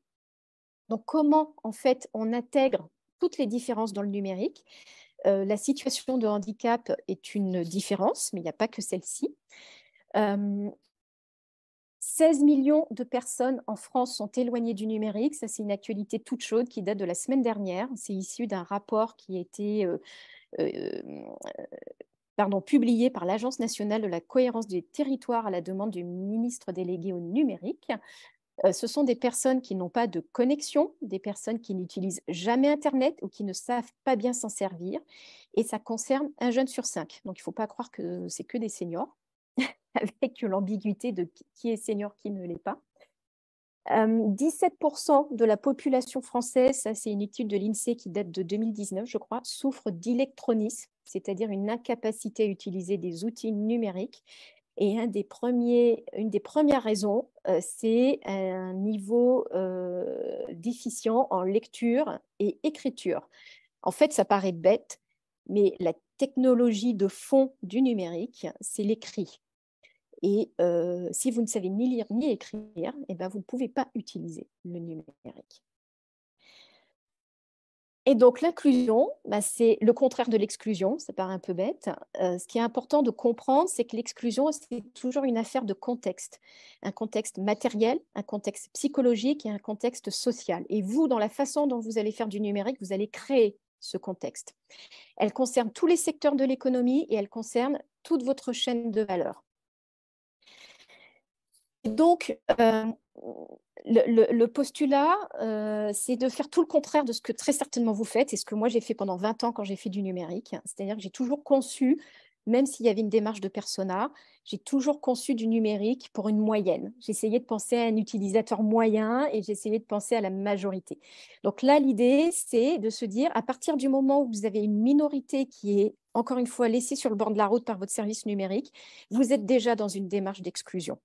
Donc, comment, en fait, on intègre toutes les différences dans le numérique. La situation de handicap est une différence, mais il n'y a pas que celle-ci. 16 millions de personnes en France sont éloignées du numérique. Ça, c'est une actualité toute chaude qui date de la semaine dernière. C'est issu d'un rapport qui a été publié par l'Agence nationale de la cohérence des territoires à la demande du ministre délégué au numérique. Ce sont des personnes qui n'ont pas de connexion, des personnes qui n'utilisent jamais Internet ou qui ne savent pas bien s'en servir. Et ça concerne un jeune sur 5. Donc, il ne faut pas croire que c'est que des seniors, avec l'ambiguïté de qui est senior, qui ne l'est pas. 17% de la population française, ça c'est une étude de l'INSEE qui date de 2019, je crois, souffre d'électronisme, c'est-à-dire une incapacité à utiliser des outils numériques. Et une des premières raisons, c'est un niveau déficient en lecture et écriture. En fait, ça paraît bête, mais la technologie de fond du numérique, c'est l'écrit. Et si vous ne savez ni lire ni écrire, eh ben, vous ne pouvez pas utiliser le numérique. Et donc, l'inclusion, bah, c'est le contraire de l'exclusion, ça paraît un peu bête. Ce qui est important de comprendre, c'est que l'exclusion, c'est toujours une affaire de contexte. Un contexte matériel, un contexte psychologique et un contexte social. Et vous, dans la façon dont vous allez faire du numérique, vous allez créer ce contexte. Elle concerne tous les secteurs de l'économie et elle concerne toute votre chaîne de valeur. Donc, le postulat, c'est de faire tout le contraire de ce que très certainement vous faites et ce que moi j'ai fait pendant 20 ans quand j'ai fait du numérique. C'est-à-dire que j'ai toujours conçu, même s'il y avait une démarche de persona, j'ai toujours conçu du numérique pour une moyenne. J'essayais de penser à un utilisateur moyen et j'essayais de penser à la majorité. Donc là, l'idée, c'est de se dire, à partir du moment où vous avez une minorité qui est, encore une fois, laissée sur le bord de la route par votre service numérique, vous êtes déjà dans une démarche d'exclusion.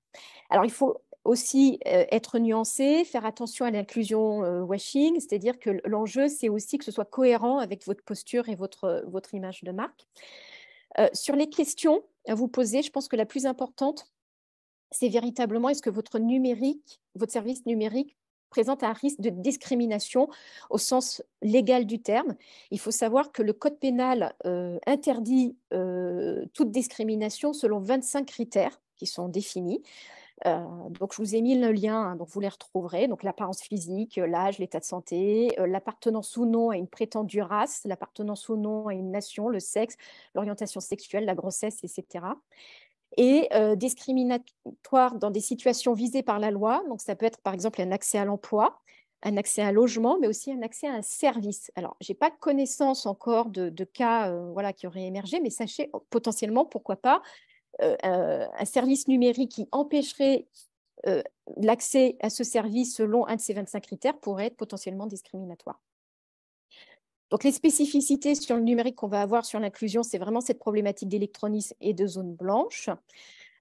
Alors, il faut aussi être nuancé, faire attention à l'inclusion washing, c'est-à-dire que l'enjeu, c'est aussi que ce soit cohérent avec votre posture et votre image de marque. Sur les questions à vous poser, je pense que la plus importante, c'est véritablement est-ce que votre numérique, votre service numérique présente un risque de discrimination au sens légal du terme. Il faut savoir que le code pénal interdit toute discrimination selon 25 critères qui sont définis. Donc, je vous ai mis le lien, hein, donc vous les retrouverez. Donc, l'apparence physique, l'âge, l'état de santé, l'appartenance ou non à une prétendue race, l'appartenance ou non à une nation, le sexe, l'orientation sexuelle, la grossesse, etc. Et discriminatoire dans des situations visées par la loi. Donc, ça peut être par exemple un accès à l'emploi, un accès à un logement, mais aussi un accès à un service. Alors, je n'ai pas connaissance encore de cas voilà, qui auraient émergé, mais sachez potentiellement, pourquoi pas, un service numérique qui empêcherait l'accès à ce service selon un de ces 25 critères pourrait être potentiellement discriminatoire. Donc, les spécificités sur le numérique qu'on va avoir sur l'inclusion, c'est vraiment cette problématique d'électronisme et de zone blanche.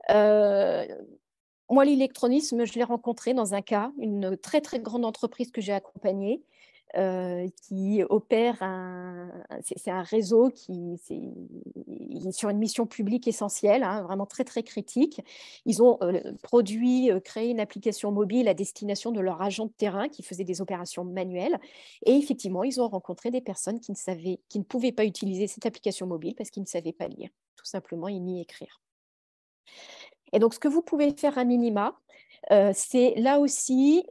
Moi, l'électronisme, je l'ai rencontré dans un cas, une très, très grande entreprise que j'ai accompagnée, qui opère c'est un réseau qui est sur une mission publique essentielle, hein, vraiment très, très critique. Ils ont créé une application mobile à destination de leurs agents de terrain qui faisaient des opérations manuelles. Et effectivement, ils ont rencontré des personnes qui ne pouvaient pas utiliser cette application mobile parce qu'ils ne savaient pas lire, tout simplement, et ni écrire. Et donc, ce que vous pouvez faire à minima, c'est là aussi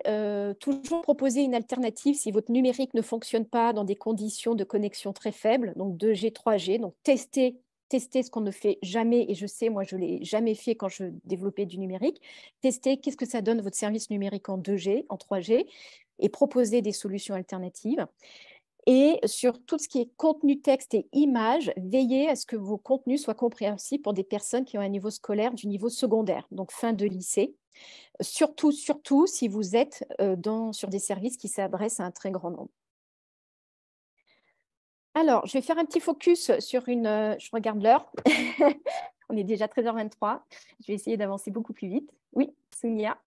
toujours proposer une alternative si votre numérique ne fonctionne pas dans des conditions de connexion très faibles, donc 2G, 3G. Donc, tester ce qu'on ne fait jamais, et je sais, moi, je ne l'ai jamais fait quand je développais du numérique. Tester qu'est-ce que ça donne votre service numérique en 2G, en 3G, et proposer des solutions alternatives. Et sur tout ce qui est contenu texte et images, veillez à ce que vos contenus soient compréhensibles pour des personnes qui ont un niveau scolaire du niveau secondaire, donc fin de lycée. Surtout si vous êtes sur des services qui s'adressent à un très grand nombre. Alors, je vais faire un petit focus sur je regarde l'heure. On est déjà 13h23. Je vais essayer d'avancer beaucoup plus vite. Oui, Sonia.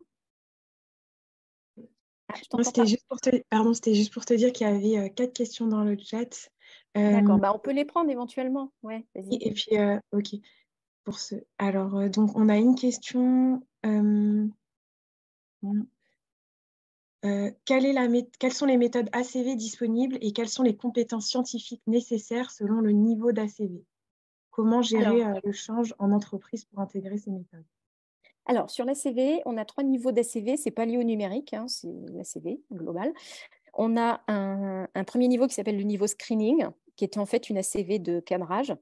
C'était juste pour te dire qu'il y avait 4 questions dans le chat. D'accord, on peut les prendre éventuellement. Ouais, vas-y. Et puis, ok. Alors, donc, on a une question. Quelles sont les méthodes ACV disponibles et quelles sont les compétences scientifiques nécessaires selon le niveau d'ACV? Comment gérer le change en entreprise pour intégrer ces méthodes? Alors, sur l'ACV, on a 3 niveaux d'ACV. Ce n'est pas lié au numérique, hein, c'est l'ACV global. On a un premier niveau qui s'appelle le niveau screening, qui est en fait une ACV de cadrage.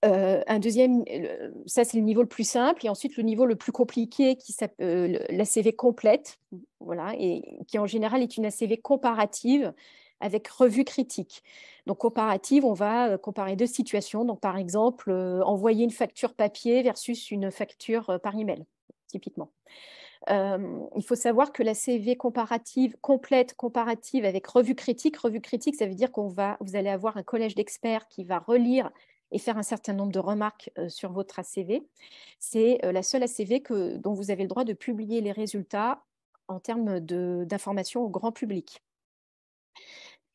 Un deuxième, ça c'est le niveau le plus simple, et ensuite le niveau le plus compliqué qui s'appelle l'ACV complète, voilà, et qui en général est une ACV comparative avec revue critique. Donc comparative, on va comparer deux situations. Donc par exemple, envoyer une facture papier versus une facture par email, typiquement. Il faut savoir que la CV comparative, complète, comparative avec revue critique, ça veut dire vous allez avoir un collège d'experts qui va relire et faire un certain nombre de remarques sur votre ACV. C'est la seule ACV dont vous avez le droit de publier les résultats en termes d'information au grand public.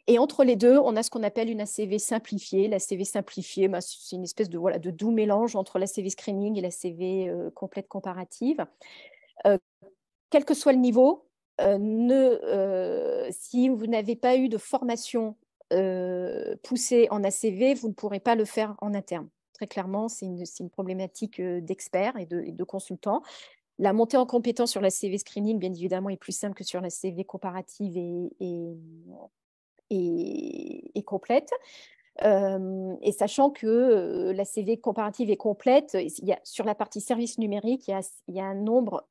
Et entre les deux, on a ce qu'on appelle une ACV simplifiée. L'ACV simplifiée, c'est une espèce de doux mélange entre l'ACV screening et l'ACV complète comparative. Quel que soit le niveau, si vous n'avez pas eu de formation poussée en ACV, vous ne pourrez pas le faire en interne. Très clairement, c'est une problématique d'experts et de consultants. La montée en compétence sur la CV screening, bien évidemment, est plus simple que sur la CV comparative et complète. Et sachant que la CV comparative est complète, sur la partie service numérique, il y a un nombre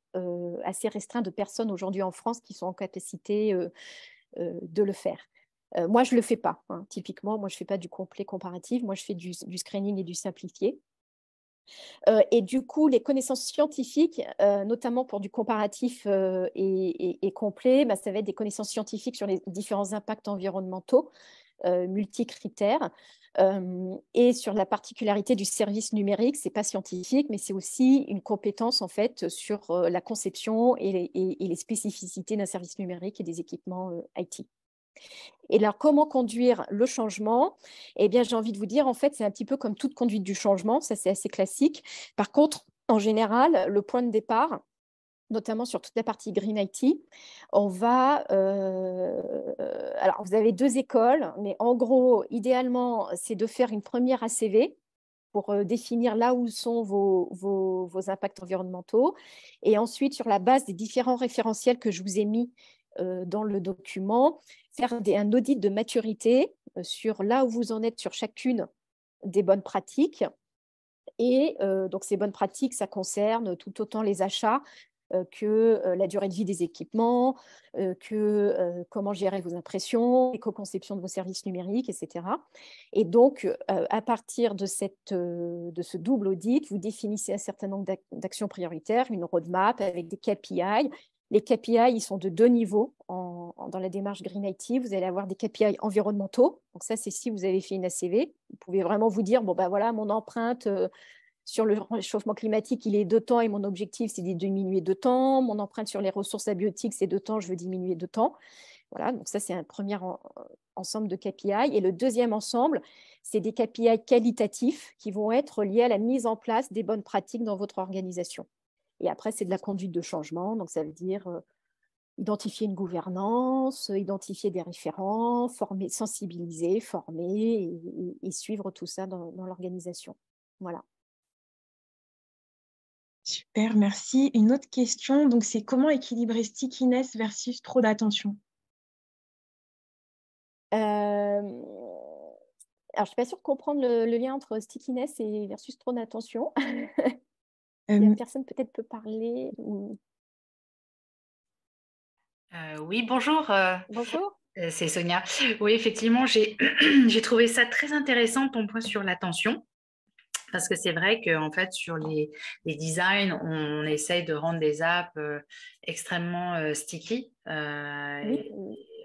assez restreint de personnes aujourd'hui en France qui sont en capacité de le faire. Moi, je ne le fais pas. Hein. Typiquement, moi, je ne fais pas du complet comparatif. Moi, je fais du screening et du simplifié. Et du coup, les connaissances scientifiques, notamment pour du comparatif et complet, bah, ça va être des connaissances scientifiques sur les différents impacts environnementaux, multicritères. Et sur la particularité du service numérique, ce n'est pas scientifique, mais c'est aussi une compétence en fait sur la conception et les spécificités d'un service numérique et des équipements IT. Et alors, comment conduire le changement? Eh bien, j'ai envie de vous dire, en fait, c'est un petit peu comme toute conduite du changement, ça c'est assez classique. Par contre, en général, le point de départ, notamment sur toute la partie Green IT, on va... alors, vous avez deux écoles, mais en gros, idéalement, c'est de faire une première ACV pour définir là où sont vos impacts environnementaux. Et ensuite, sur la base des différents référentiels que je vous ai mis dans le document, faire un audit de maturité sur là où vous en êtes sur chacune des bonnes pratiques. Et donc, ces bonnes pratiques, ça concerne tout autant les achats que la durée de vie des équipements, comment gérer vos impressions, l'éco-conception de vos services numériques, etc. Et donc, à partir de ce double audit, vous définissez un certain nombre d'actions prioritaires, une roadmap avec des KPI. Les KPI, ils sont de deux niveaux dans la démarche Green IT. Vous allez avoir des KPI environnementaux. Donc ça, c'est si vous avez fait une ACV. Vous pouvez vraiment vous dire, bon, ben voilà, mon empreinte sur le réchauffement climatique, il est de temps et mon objectif, c'est de diminuer de temps. Mon empreinte sur les ressources abiotiques, c'est de temps, je veux diminuer de temps. Voilà, donc ça, c'est un premier ensemble de KPI. Et le deuxième ensemble, c'est des KPI qualitatifs qui vont être liés à la mise en place des bonnes pratiques dans votre organisation. Et après, c'est de la conduite de changement. Donc, ça veut dire identifier une gouvernance, identifier des référents, former, sensibiliser, former et suivre tout ça dans l'organisation. Voilà. Super, merci. Une autre question, donc c'est comment équilibrer stickiness versus trop d'attention? Alors, je ne suis pas sûre de comprendre le lien entre stickiness et versus trop d'attention. Si la personne peut-être peut parler. Oui, bonjour, Bonjour. c'est Sonia. Oui, effectivement, j'ai j'ai trouvé ça très intéressant, ton point sur l'attention, parce que c'est vrai qu'en fait, sur les designs, on essaye de rendre des apps extrêmement sticky, Oui.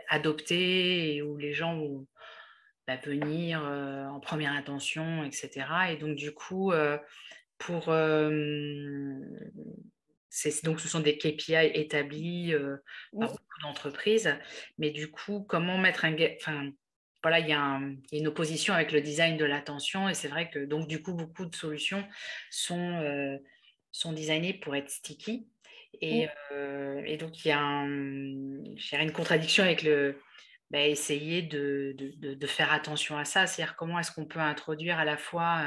adoptées, et où les gens vont venir en première intention, etc. Et donc, du coup, pour donc, ce sont des KPI établis par beaucoup d'entreprises, mais du coup, comment mettre enfin, voilà, il y a une opposition avec le design de l'attention, et c'est vrai que donc du coup, beaucoup de solutions sont designées pour être sticky, et donc il y a je dirais une contradiction avec essayer de faire attention à ça, c'est-à-dire comment est-ce qu'on peut introduire à la fois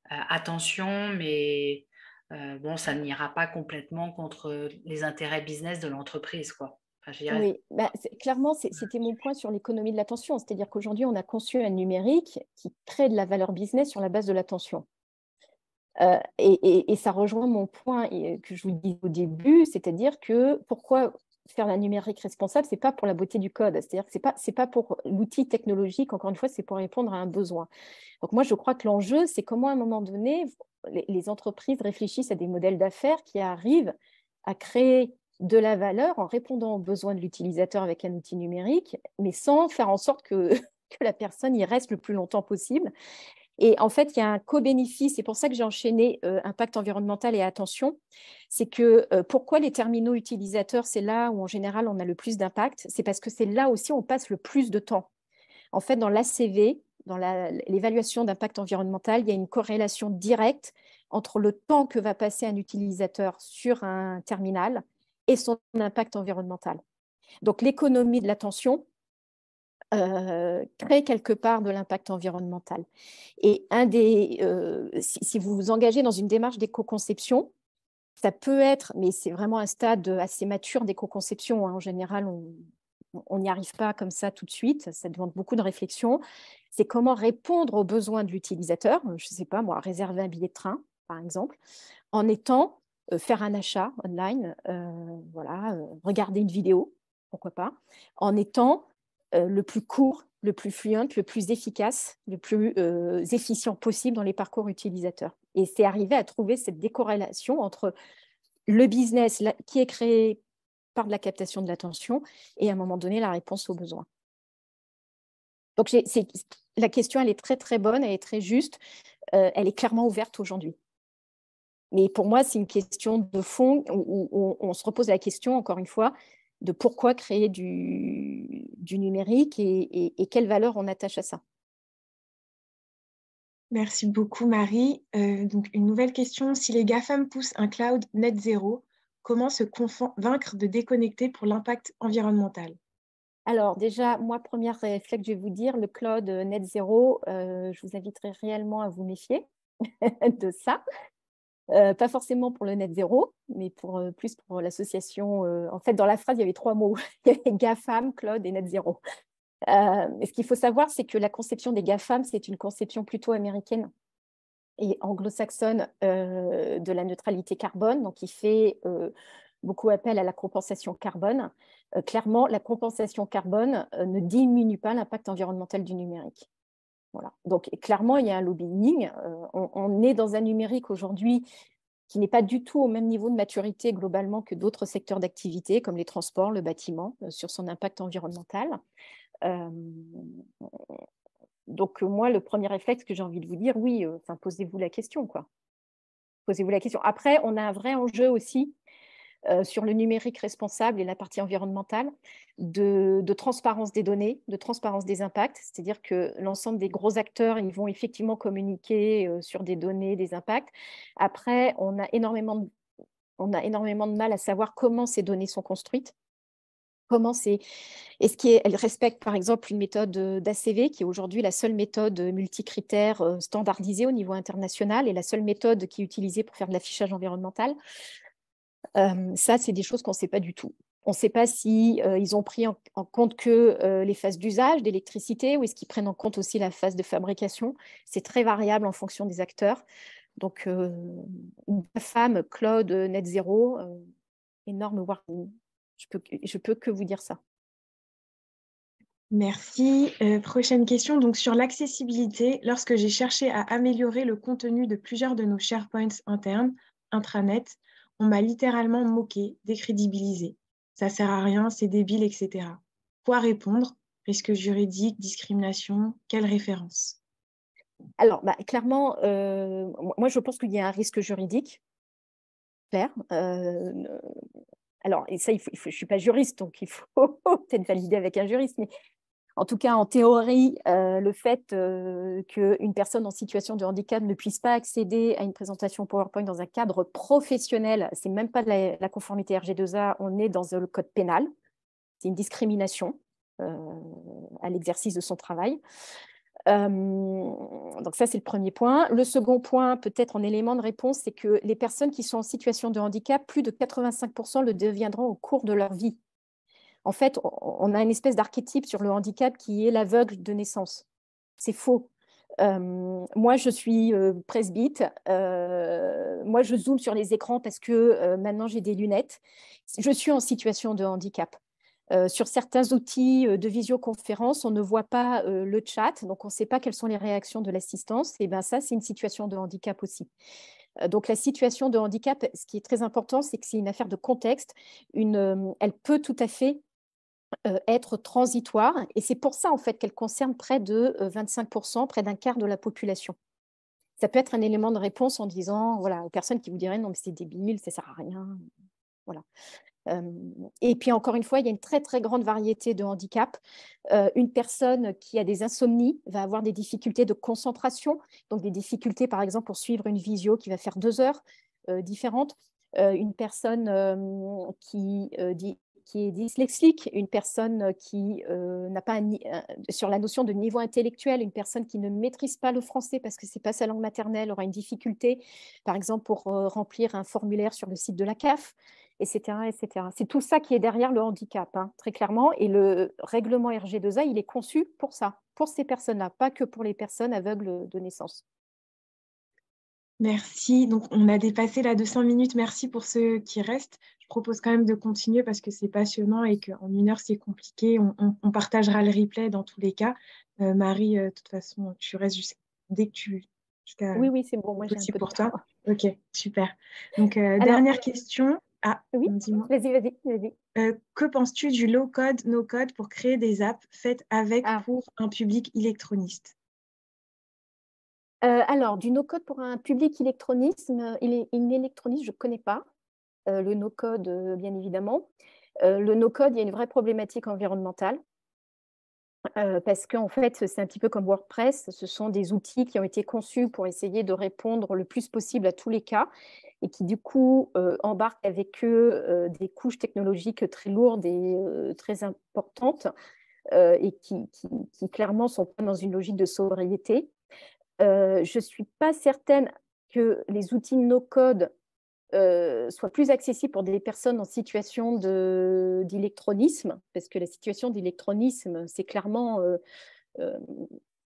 attention, mais bon, ça n'ira pas complètement contre les intérêts business de l'entreprise, quoi. Enfin, je dirais... Oui, clairement, c'était mon point sur l'économie de l'attention. C'est-à-dire qu'aujourd'hui, on a conçu un numérique qui crée de la valeur business sur la base de l'attention. Et ça rejoint mon point que je vous dis au début, c'est-à-dire que pourquoi faire la numérique responsable, ce n'est pas pour la beauté du code, c'est-à-dire que ce n'est pas pour l'outil technologique, encore une fois, c'est pour répondre à un besoin. Donc moi, je crois que l'enjeu, c'est comment à un moment donné, les entreprises réfléchissent à des modèles d'affaires qui arrivent à créer de la valeur en répondant aux besoins de l'utilisateur avec un outil numérique, mais sans faire en sorte que la personne y reste le plus longtemps possible. Et en fait, il y a un co-bénéfice, c'est pour ça que j'ai enchaîné impact environnemental et attention. C'est que pourquoi les terminaux utilisateurs, c'est là où en général on a le plus d'impact, c'est parce que c'est là aussi où on passe le plus de temps. En fait, dans l'ACV, dans l'évaluation d'impact environnemental, il y a une corrélation directe entre le temps que va passer un utilisateur sur un terminal et son impact environnemental. Donc, l'économie de l'attention crée quelque part de l'impact environnemental. Et si vous vous engagez dans une démarche d'éco-conception, ça peut être, mais c'est vraiment un stade assez mature d'éco-conception. En général, on n'y arrive pas comme ça tout de suite. Ça demande beaucoup de réflexion. C'est comment répondre aux besoins de l'utilisateur. Je ne sais pas, moi, réserver un billet de train, par exemple, en étant faire un achat online, regarder une vidéo, pourquoi pas, en étant le plus court, le plus fluent, le plus efficace, le plus efficient possible dans les parcours utilisateurs. Et c'est arriver à trouver cette décorrélation entre le business qui est créé par de la captation de l'attention et à un moment donné la réponse aux besoins. Donc la question, elle est très très bonne, elle est très juste, elle est clairement ouverte aujourd'hui. Mais pour moi, c'est une question de fond où on se repose la question, encore une fois, de pourquoi créer du numérique et quelle valeur on attache à ça. Merci beaucoup, Marie. Donc, une nouvelle question. Si les GAFAM poussent un cloud net zéro, comment se convaincre de déconnecter pour l'impact environnemental? Alors déjà, moi, premier réflexe, je vais vous dire, le cloud net zéro, je vous inviterai réellement à vous méfier de ça. Pas forcément pour le net zéro, mais plus pour l'association. En fait, dans la phrase, il y avait 3 mots. Il y avait GAFAM, cloud et net zéro. Ce qu'il faut savoir, c'est que la conception des GAFAM, c'est une conception plutôt américaine et anglo-saxonne de la neutralité carbone, donc qui fait beaucoup appel à la compensation carbone. Clairement, la compensation carbone ne diminue pas l'impact environnemental du numérique. Voilà. Donc, clairement, il y a un lobbying. On est dans un numérique aujourd'hui qui n'est pas du tout au même niveau de maturité globalement que d'autres secteurs d'activité, comme les transports, le bâtiment, sur son impact environnemental. Donc, moi, le premier réflexe que j'ai envie de vous dire, oui, posez-vous la question, quoi. Posez-vous la question. Après, on a un vrai enjeu aussi sur le numérique responsable et la partie environnementale, de transparence des données, de transparence des impacts. C'est-à-dire que l'ensemble des gros acteurs, ils vont effectivement communiquer sur des données, des impacts. Après, on a énormément de mal à savoir comment ces données sont construites. Elles respectent par exemple une méthode d'ACV qui est aujourd'hui la seule méthode multicritère standardisée au niveau international et la seule méthode qui est utilisée pour faire de l'affichage environnemental. Ça, c'est des choses qu'on ne sait pas du tout. On ne sait pas si ils ont pris en compte que les phases d'usage d'électricité ou est-ce qu'ils prennent en compte aussi la phase de fabrication. C'est très variable en fonction des acteurs. Donc, une femme, Claude, net zéro, énorme warning. Je peux que vous dire ça. Merci. Prochaine question. Donc, sur l'accessibilité, lorsque j'ai cherché à améliorer le contenu de plusieurs de nos SharePoints internes, intranet, on m'a littéralement moqué, décrédibilisé. Ça sert à rien, c'est débile, etc. Quoi répondre? Risque juridique, discrimination, quelle référence? Alors, clairement, moi, je pense qu'il y a un risque juridique, clair. Alors, et ça, je ne suis pas juriste, donc il faut peut-être valider avec un juriste, mais en tout cas, en théorie, le fait qu'une personne en situation de handicap ne puisse pas accéder à une présentation PowerPoint dans un cadre professionnel, ce n'est même pas de la conformité RG2A, on est dans le code pénal. C'est une discrimination à l'exercice de son travail. Donc ça, c'est le premier point. Le second point, peut-être en élément de réponse, c'est que les personnes qui sont en situation de handicap, plus de 85% le deviendront au cours de leur vie. En fait, on a une espèce d'archétype sur le handicap qui est l'aveugle de naissance. C'est faux. Moi, je suis presbyte. Moi, je zoome sur les écrans parce que maintenant, j'ai des lunettes. Je suis en situation de handicap. Sur certains outils de visioconférence, on ne voit pas le chat, donc on ne sait pas quelles sont les réactions de l'assistance. Et bien ça, c'est une situation de handicap aussi. Donc la situation de handicap, ce qui est très important, c'est que c'est une affaire de contexte. Elle peut tout à fait être transitoire. Et c'est pour ça, en fait, qu'elle concerne près de 25%, près d'un quart de la population. Ça peut être un élément de réponse en disant, voilà, aux personnes qui vous diraient, non, mais c'est débile, ça ne sert à rien. Voilà. Et puis, encore une fois, il y a une très, très grande variété de handicaps. Une personne qui a des insomnies va avoir des difficultés de concentration, donc des difficultés, par exemple, pour suivre une visio qui va faire 2 heures différentes. Une personne qui est dyslexique, une personne qui n'a pas sur la notion de niveau intellectuel, une personne qui ne maîtrise pas le français parce que ce n'est pas sa langue maternelle, aura une difficulté, par exemple, pour remplir un formulaire sur le site de la CAF, etc., etc. C'est tout ça qui est derrière le handicap, hein, très clairement. Et le règlement RG2A, il est conçu pour ça, pour ces personnes-là, pas que pour les personnes aveugles de naissance. Merci. Donc, on a dépassé la 200 minutes. Merci pour ceux qui restent. Je propose quand même de continuer parce que c'est passionnant et qu'en 1 heure, c'est compliqué. On partagera le replay dans tous les cas. Marie, de toute façon, tu restes dès que tu... Oui, c'est bon. Moi, j'ai un Possible peu de pour toi. temps. Ok, super. Donc, Alors, dernière question. Ah, oui, dis-moi. vas-y. Que penses-tu du low-code, no-code pour créer des apps faites avec Ah. pour un public électroniste? Alors, du no-code pour un public électroniste, je ne connais pas. Le no-code, bien évidemment. Le no-code, il y a une vraie problématique environnementale. Parce qu'en fait, c'est un petit peu comme WordPress. Ce sont des outils qui ont été conçus pour essayer de répondre le plus possible à tous les cas et qui, du coup, embarquent avec eux des couches technologiques très lourdes et très importantes et qui clairement ne sont pas dans une logique de sobriété. Je ne suis pas certaine que les outils no-code soient plus accessibles pour des personnes en situation d'électronisme, parce que la situation d'électronisme, c'est clairement...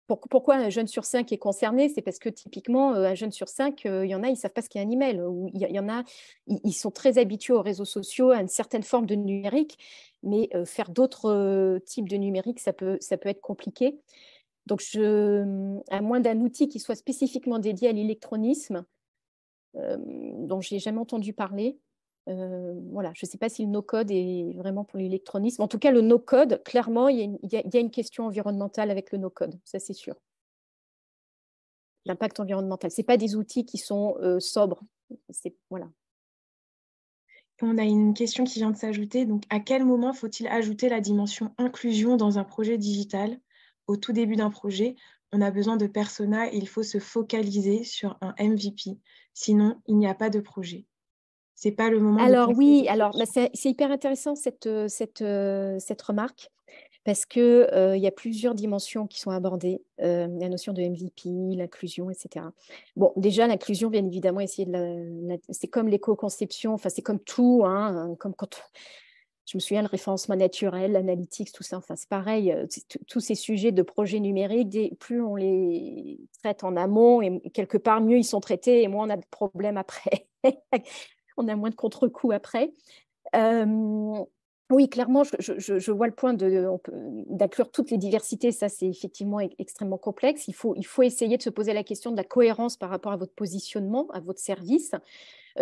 pourquoi un jeune sur 5 est concerné? C'est parce que typiquement, un jeune sur 5, il y en a, ils ne savent pas ce qu'est un email. Ou il y en a, ils sont très habitués aux réseaux sociaux, à une certaine forme de numérique, mais faire d'autres types de numérique, ça peut être compliqué. Donc, à moins d'un outil qui soit spécifiquement dédié à l'électronisme, dont je n'ai jamais entendu parler, voilà, je ne sais pas si le no-code est vraiment pour l'électronisme. En tout cas, le no-code, clairement, il y a une question environnementale avec le no-code, ça c'est sûr. L'impact environnemental. Ce n'est pas des outils qui sont sobres. Voilà. On a une question qui vient de s'ajouter. Donc, à quel moment faut-il ajouter la dimension inclusion dans un projet digital? Au tout début d'un projet, on a besoin de personas et il faut se focaliser sur un MVP. Sinon, il n'y a pas de projet. C'est pas le moment de Alors penser oui, aux c'est hyper intéressant cette remarque. Parce qu'il y a plusieurs dimensions qui sont abordées, la notion de MVP, l'inclusion, etc. Bon, déjà, l'inclusion, bien évidemment, c'est comme l'éco-conception, enfin, c'est comme tout, hein, comme quand je me souviens, le référencement naturel, l'analytics, tout ça, enfin, c'est pareil, tous ces sujets de projets numériques, plus on les traite en amont, et quelque part, mieux ils sont traités, et moins on a de problèmes après. On a moins de contre-coups après. Oui, clairement, je vois le point d'inclure toutes les diversités. Ça, c'est effectivement extrêmement complexe. Il faut essayer de se poser la question de la cohérence par rapport à votre positionnement, à votre service.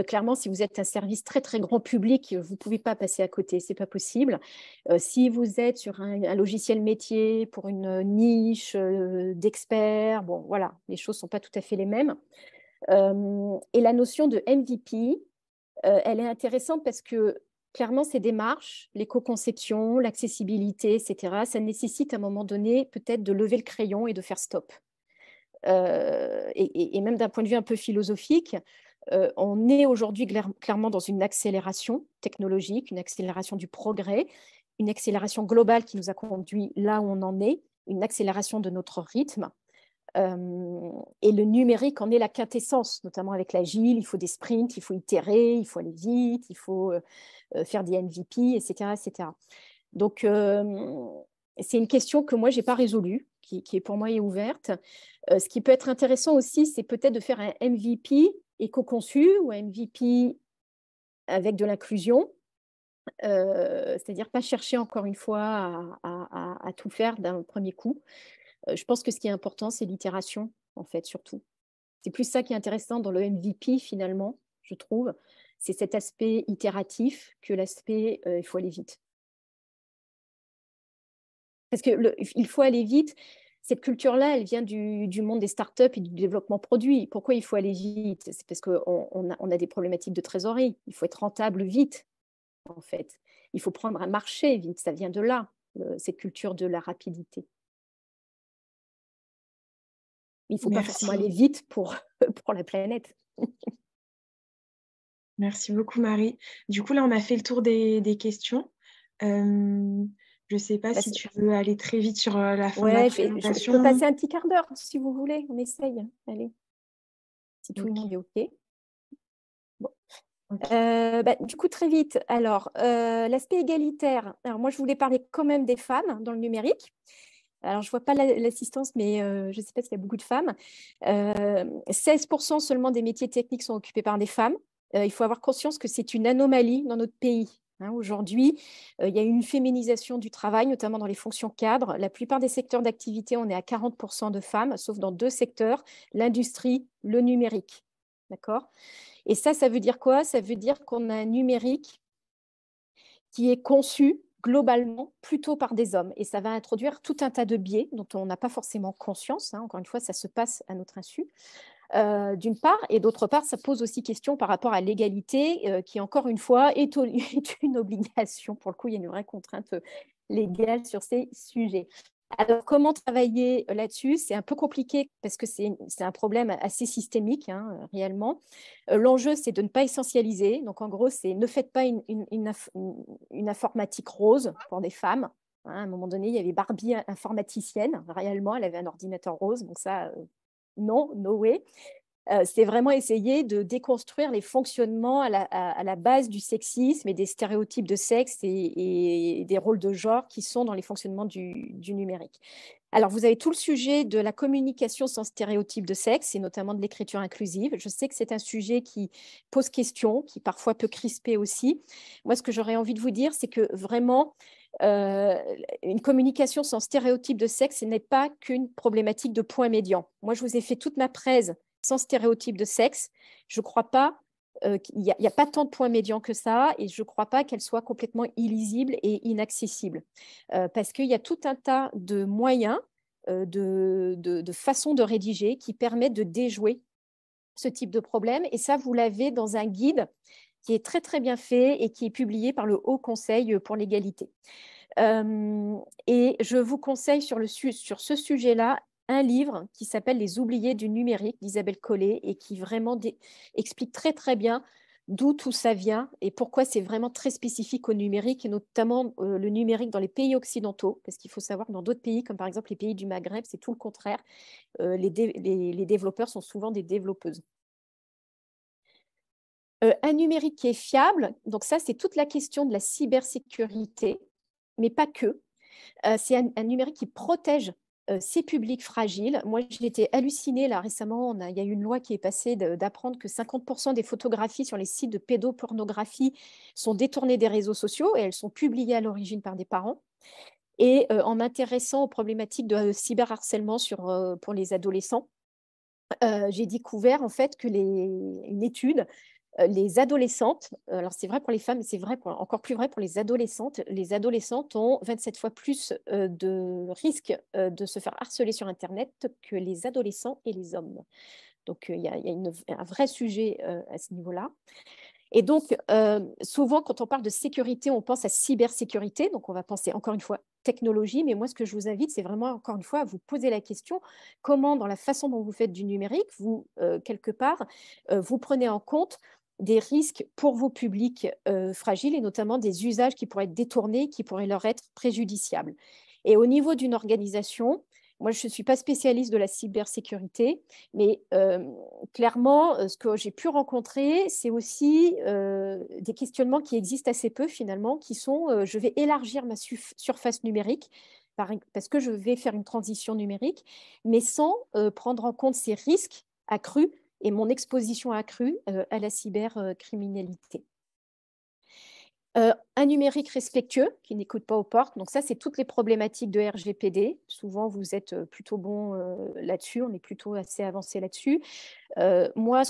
Clairement, si vous êtes un service très, très grand public, vous ne pouvez pas passer à côté. Ce n'est pas possible. Si vous êtes sur un logiciel métier pour une niche d'experts, bon, voilà, les choses ne sont pas tout à fait les mêmes. Et la notion de MVP, elle est intéressante parce que clairement, ces démarches, l'éco-conception, l'accessibilité, etc., ça nécessite à un moment donné peut-être de lever le crayon et de faire stop. Et même d'un point de vue un peu philosophique, on est aujourd'hui clairement dans une accélération technologique, une accélération du progrès, une accélération globale qui nous a conduit là où on en est, une accélération de notre rythme. Et le numérique en est la quintessence, notamment avec l'agile. Il faut des sprints, il faut itérer, il faut aller vite, il faut faire des MVP, etc. etc. Donc, c'est une question que moi, je n'ai pas résolue, qui est pour moi est ouverte. Ce qui peut être intéressant aussi, c'est peut-être de faire un MVP éco-conçu ou un MVP avec de l'inclusion. C'est-à-dire pas chercher encore une fois à tout faire d'un premier coup. Je pense que ce qui est important, c'est l'itération, en fait, surtout. C'est plus ça qui est intéressant dans le MVP, finalement, je trouve. C'est cet aspect itératif que l'aspect il faut aller vite. Parce qu'il faut aller vite, cette culture-là, elle vient du monde des startups et du développement produit. Pourquoi il faut aller vite? C'est parce qu'on a des problématiques de trésorerie. Il faut être rentable vite, en fait. Il faut prendre un marché vite. Ça vient de là, cette culture de la rapidité. Il ne faut pas forcément aller vite pour la planète. Merci beaucoup, Marie. Du coup, là, on a fait le tour des questions. Je ne sais pas Bah, si tu veux aller très vite sur la fin de la ouais, je peux présentation. passer un petit quart d'heure si vous voulez. On essaye. Allez, si tout le Ok, monde est OK. Bon. ok. Du coup, très vite. Alors, l'aspect égalitaire. Alors, moi, je voulais parler quand même des femmes dans le numérique. Alors, je ne vois pas l'assistance, mais je ne sais pas s'il y a beaucoup de femmes. 16% seulement des métiers techniques sont occupés par des femmes. Il faut avoir conscience que c'est une anomalie dans notre pays. Hein, aujourd'hui, il y a une féminisation du travail, notamment dans les fonctions cadres. La plupart des secteurs d'activité, on est à 40% de femmes, sauf dans 2 secteurs, l'industrie, le numérique. D'accord? Et ça veut dire quoi? Ça veut dire qu'on a un numérique qui est conçu globalement plutôt par des hommes. Et ça va introduire tout un tas de biais dont on n'a pas forcément conscience. Hein. Encore une fois, ça se passe à notre insu, d'une part. Et d'autre part, ça pose aussi question par rapport à l'égalité, qui, encore une fois, est une obligation. Pour le coup, il y a une vraie contrainte légale sur ces sujets. Alors, comment travailler là-dessus? C'est un peu compliqué parce que c'est un problème assez systémique, hein, réellement. L'enjeu, c'est de ne pas essentialiser. Donc, en gros, c'est ne faites pas une informatique rose pour des femmes. Hein, à un moment donné, il y avait Barbie informaticienne. Réellement, elle avait un ordinateur rose. Donc ça, non, no way. C'est vraiment essayer de déconstruire les fonctionnements à la base du sexisme et des stéréotypes de sexe et des rôles de genre qui sont dans les fonctionnements du numérique. Alors, vous avez tout le sujet de la communication sans stéréotype de sexe et notamment de l'écriture inclusive. Je sais que c'est un sujet qui pose question, qui parfois peut crisper aussi. Moi, ce que j'aurais envie de vous dire, c'est que vraiment, euh, une communication sans stéréotype de sexe, ce n'est pas qu'une problématique de point médian. Moi, je vous ai fait toute ma presse sans stéréotype de sexe. Je ne crois pas qu'il n'y a pas tant de points médians que ça et je ne crois pas qu'elle soit complètement illisible et inaccessible parce qu'il y a tout un tas de moyens, de façons de rédiger qui permettent de déjouer ce type de problème. Et ça, vous l'avez dans un guide qui est très, très bien fait et qui est publié par le Haut Conseil pour l'égalité. Et je vous conseille sur ce sujet-là un livre qui s'appelle Les oubliés du numérique d'Isabelle Collet et qui vraiment explique très très bien d'où tout ça vient et pourquoi c'est vraiment très spécifique au numérique et notamment le numérique dans les pays occidentaux parce qu'il faut savoir que dans d'autres pays comme par exemple les pays du Maghreb c'est tout le contraire. Les développeurs sont souvent des développeuses. Un numérique qui est fiable, donc ça c'est toute la question de la cybersécurité, mais pas que. C'est un numérique qui protège ces publics fragiles. Moi, j'ai été hallucinée là récemment. Il y a eu une loi qui est passée d'apprendre que 50% des photographies sur les sites de pédopornographie sont détournées des réseaux sociaux et elles sont publiées à l'origine par des parents. Et en m'intéressant aux problématiques de cyberharcèlement pour les adolescents, j'ai découvert en fait que une étude les adolescentes, alors c'est vrai pour les femmes, mais c'est encore plus vrai pour les adolescentes. Les adolescentes ont 27 fois plus de risques de se faire harceler sur Internet que les adolescents et les hommes. Donc, il y a un vrai sujet à ce niveau-là. Et donc, souvent, quand on parle de sécurité, on pense à cybersécurité. Donc, on va penser encore une fois technologie. Mais moi, ce que je vous invite, c'est vraiment encore une fois à vous poser la question comment, dans la façon dont vous faites du numérique, vous, quelque part, vous prenez en compte des risques pour vos publics fragiles et notamment des usages qui pourraient être détournés, qui pourraient leur être préjudiciables. Et au niveau d'une organisation, moi, je ne suis pas spécialiste de la cybersécurité, mais clairement, ce que j'ai pu rencontrer, c'est aussi des questionnements qui existent assez peu finalement, qui sont je vais élargir ma surface numérique parce que je vais faire une transition numérique, mais sans prendre en compte ces risques accrus et mon exposition accrue à la cybercriminalité. Un numérique respectueux qui n'écoute pas aux portes. Donc ça, c'est toutes les problématiques de RGPD. Souvent, vous êtes plutôt bon là-dessus. On est plutôt assez avancé là-dessus. Moi,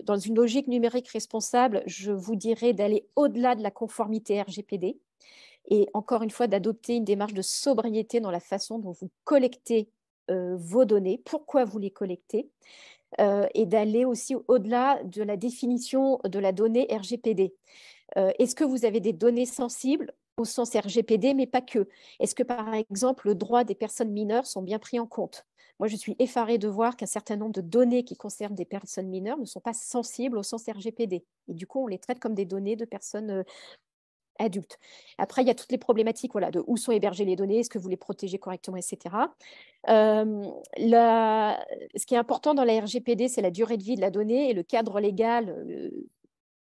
dans une logique numérique responsable, je vous dirais d'aller au-delà de la conformité RGPD et encore une fois d'adopter une démarche de sobriété dans la façon dont vous collectez vos données, pourquoi vous les collectez, et d'aller aussi au-delà de la définition de la donnée RGPD. Est-ce que vous avez des données sensibles au sens RGPD, mais pas que? Est-ce que, par exemple, le droit des personnes mineures sont bien pris en compte? Moi, je suis effarée de voir qu'un certain nombre de données qui concernent des personnes mineures ne sont pas sensibles au sens RGPD. Et du coup, on les traite comme des données de personnes adulte. Après, il y a toutes les problématiques, voilà, de où sont hébergées les données, est-ce que vous les protégez correctement, etc. Ce qui est important dans la RGPD, c'est la durée de vie de la donnée et le cadre légal,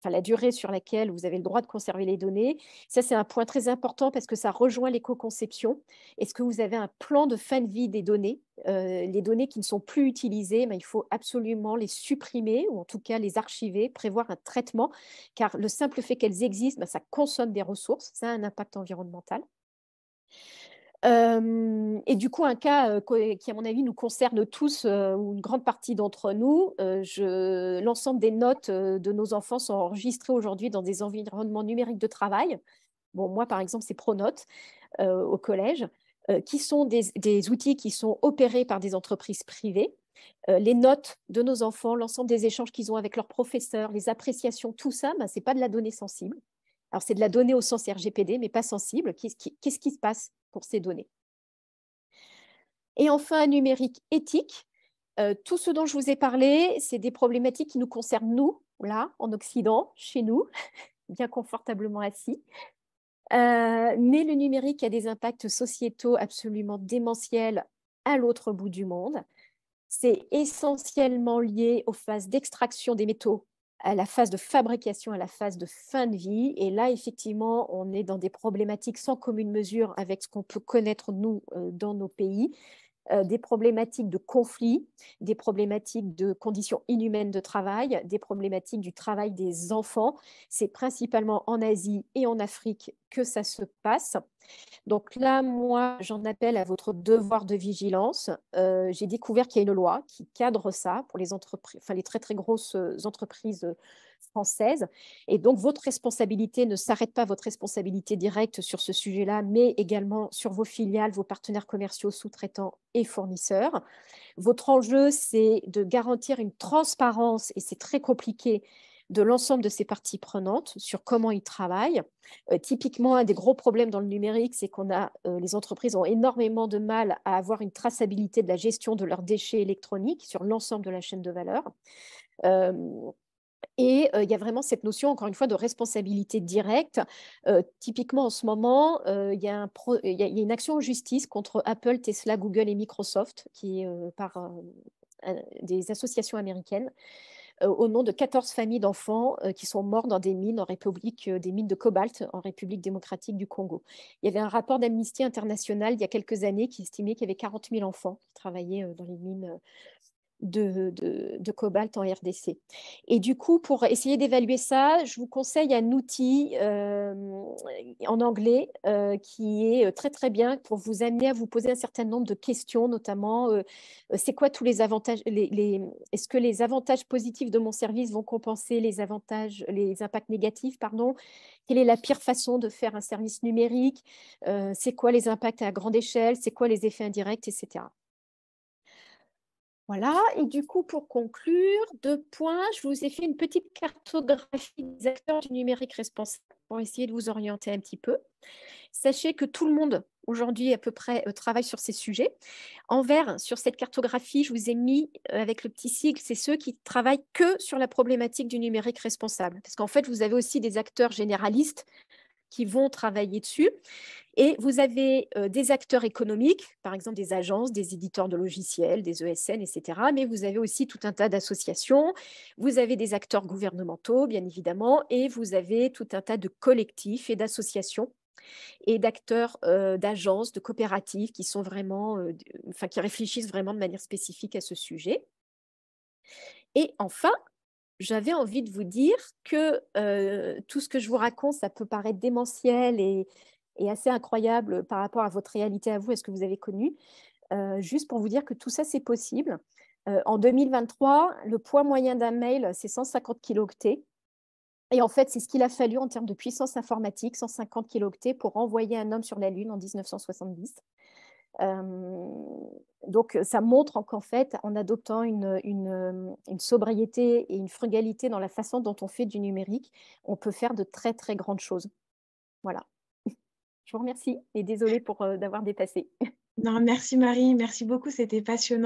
enfin, la durée sur laquelle vous avez le droit de conserver les données. Ça, c'est un point très important parce que ça rejoint l'éco-conception. Est-ce que vous avez un plan de fin de vie des données? Les données qui ne sont plus utilisées, ben, il faut absolument les supprimer ou en tout cas les archiver, prévoir un traitement, car le simple fait qu'elles existent, ben, ça consomme des ressources, ça a un impact environnemental. Et du coup, un cas qui, à mon avis, nous concerne tous ou une grande partie d'entre nous, l'ensemble des notes de nos enfants sont enregistrées aujourd'hui dans des environnements numériques de travail. Bon, moi, par exemple, c'est Pronote au collège, qui sont des outils qui sont opérés par des entreprises privées. Les notes de nos enfants, l'ensemble des échanges qu'ils ont avec leurs professeurs, les appréciations, tout ça, ben, ce n'est pas de la donnée sensible. Alors, c'est de la donnée au sens RGPD, mais pas sensible. Qu'est-ce qui se passe pour ces données? Et enfin, un numérique éthique. Tout ce dont je vous ai parlé, c'est des problématiques qui nous concernent, nous, là, en Occident, chez nous, bien confortablement assis. Mais le numérique a des impacts sociétaux absolument démentiels à l'autre bout du monde. C'est essentiellement lié aux phases d'extraction des métaux, à la phase de fabrication, à la phase de fin de vie. Et là, effectivement, on est dans des problématiques sans commune mesure avec ce qu'on peut connaître, nous, dans nos pays. Des problématiques de conflits, des problématiques de conditions inhumaines de travail, des problématiques du travail des enfants. C'est principalement en Asie et en Afrique que ça se passe. Donc là, moi, j'en appelle à votre devoir de vigilance. J'ai découvert qu'il y a une loi qui cadre ça pour les entreprises, enfin les très très grosses entreprises françaises. Et donc, votre responsabilité ne s'arrête pas à votre responsabilité directe sur ce sujet-là, mais également sur vos filiales, vos partenaires commerciaux, sous-traitants et fournisseurs. Votre enjeu, c'est de garantir une transparence, et c'est très compliqué, de l'ensemble de ces parties prenantes sur comment ils travaillent. Typiquement, un des gros problèmes dans le numérique, c'est les entreprises ont énormément de mal à avoir une traçabilité de la gestion de leurs déchets électroniques sur l'ensemble de la chaîne de valeur. Et il y a vraiment cette notion, encore une fois, de responsabilité directe. Typiquement, en ce moment, il y a une action en justice contre Apple, Tesla, Google et Microsoft, qui est par des associations américaines, au nom de 14 familles d'enfants qui sont morts dans des mines des mines de cobalt en République démocratique du Congo. Il y avait un rapport d'Amnesty International il y a quelques années qui estimait qu'il y avait 40 000 enfants qui travaillaient dans les mines de cobalt en RDC. Et du coup, pour essayer d'évaluer ça, je vous conseille un outil en anglais qui est très très bien pour vous amener à vous poser un certain nombre de questions, notamment c'est quoi tous les avantages, est-ce que les avantages positifs de mon service vont compenser les impacts négatifs, pardon. Quelle est la pire façon de faire un service numérique? C'est quoi les impacts à grande échelle? C'est quoi les effets indirects, etc. Voilà, et du coup, pour conclure, 2 points, je vous ai fait une petite cartographie des acteurs du numérique responsable pour essayer de vous orienter un petit peu. Sachez que tout le monde, aujourd'hui, à peu près, travaille sur ces sujets. En vert, sur cette cartographie, je vous ai mis, avec le petit sigle, c'est ceux qui travaillent que sur la problématique du numérique responsable. Parce qu'en fait, vous avez aussi des acteurs généralistes qui vont travailler dessus. Et vous avez des acteurs économiques, par exemple des agences, des éditeurs de logiciels, des ESN, etc. Mais vous avez aussi tout un tas d'associations. Vous avez des acteurs gouvernementaux, bien évidemment, et vous avez tout un tas de collectifs et d'associations et d'acteurs, d'agences, de coopératives qui sont vraiment, qui réfléchissent vraiment de manière spécifique à ce sujet. Et enfin, j'avais envie de vous dire que tout ce que je vous raconte, ça peut paraître démentiel et assez incroyable par rapport à votre réalité à vous, à ce que vous avez connu. Juste pour vous dire que tout ça, c'est possible. En 2023, le poids moyen d'un mail, c'est 150 kilooctets. Et en fait, c'est ce qu'il a fallu en termes de puissance informatique, 150 kilooctets, pour envoyer un homme sur la Lune en 1970. Donc, ça montre qu'en fait, en adoptant une sobriété et une frugalité dans la façon dont on fait du numérique, on peut faire de très, très grandes choses. Voilà. Je vous remercie et désolée d'avoir dépassé. Non, merci Marie, merci beaucoup, c'était passionnant.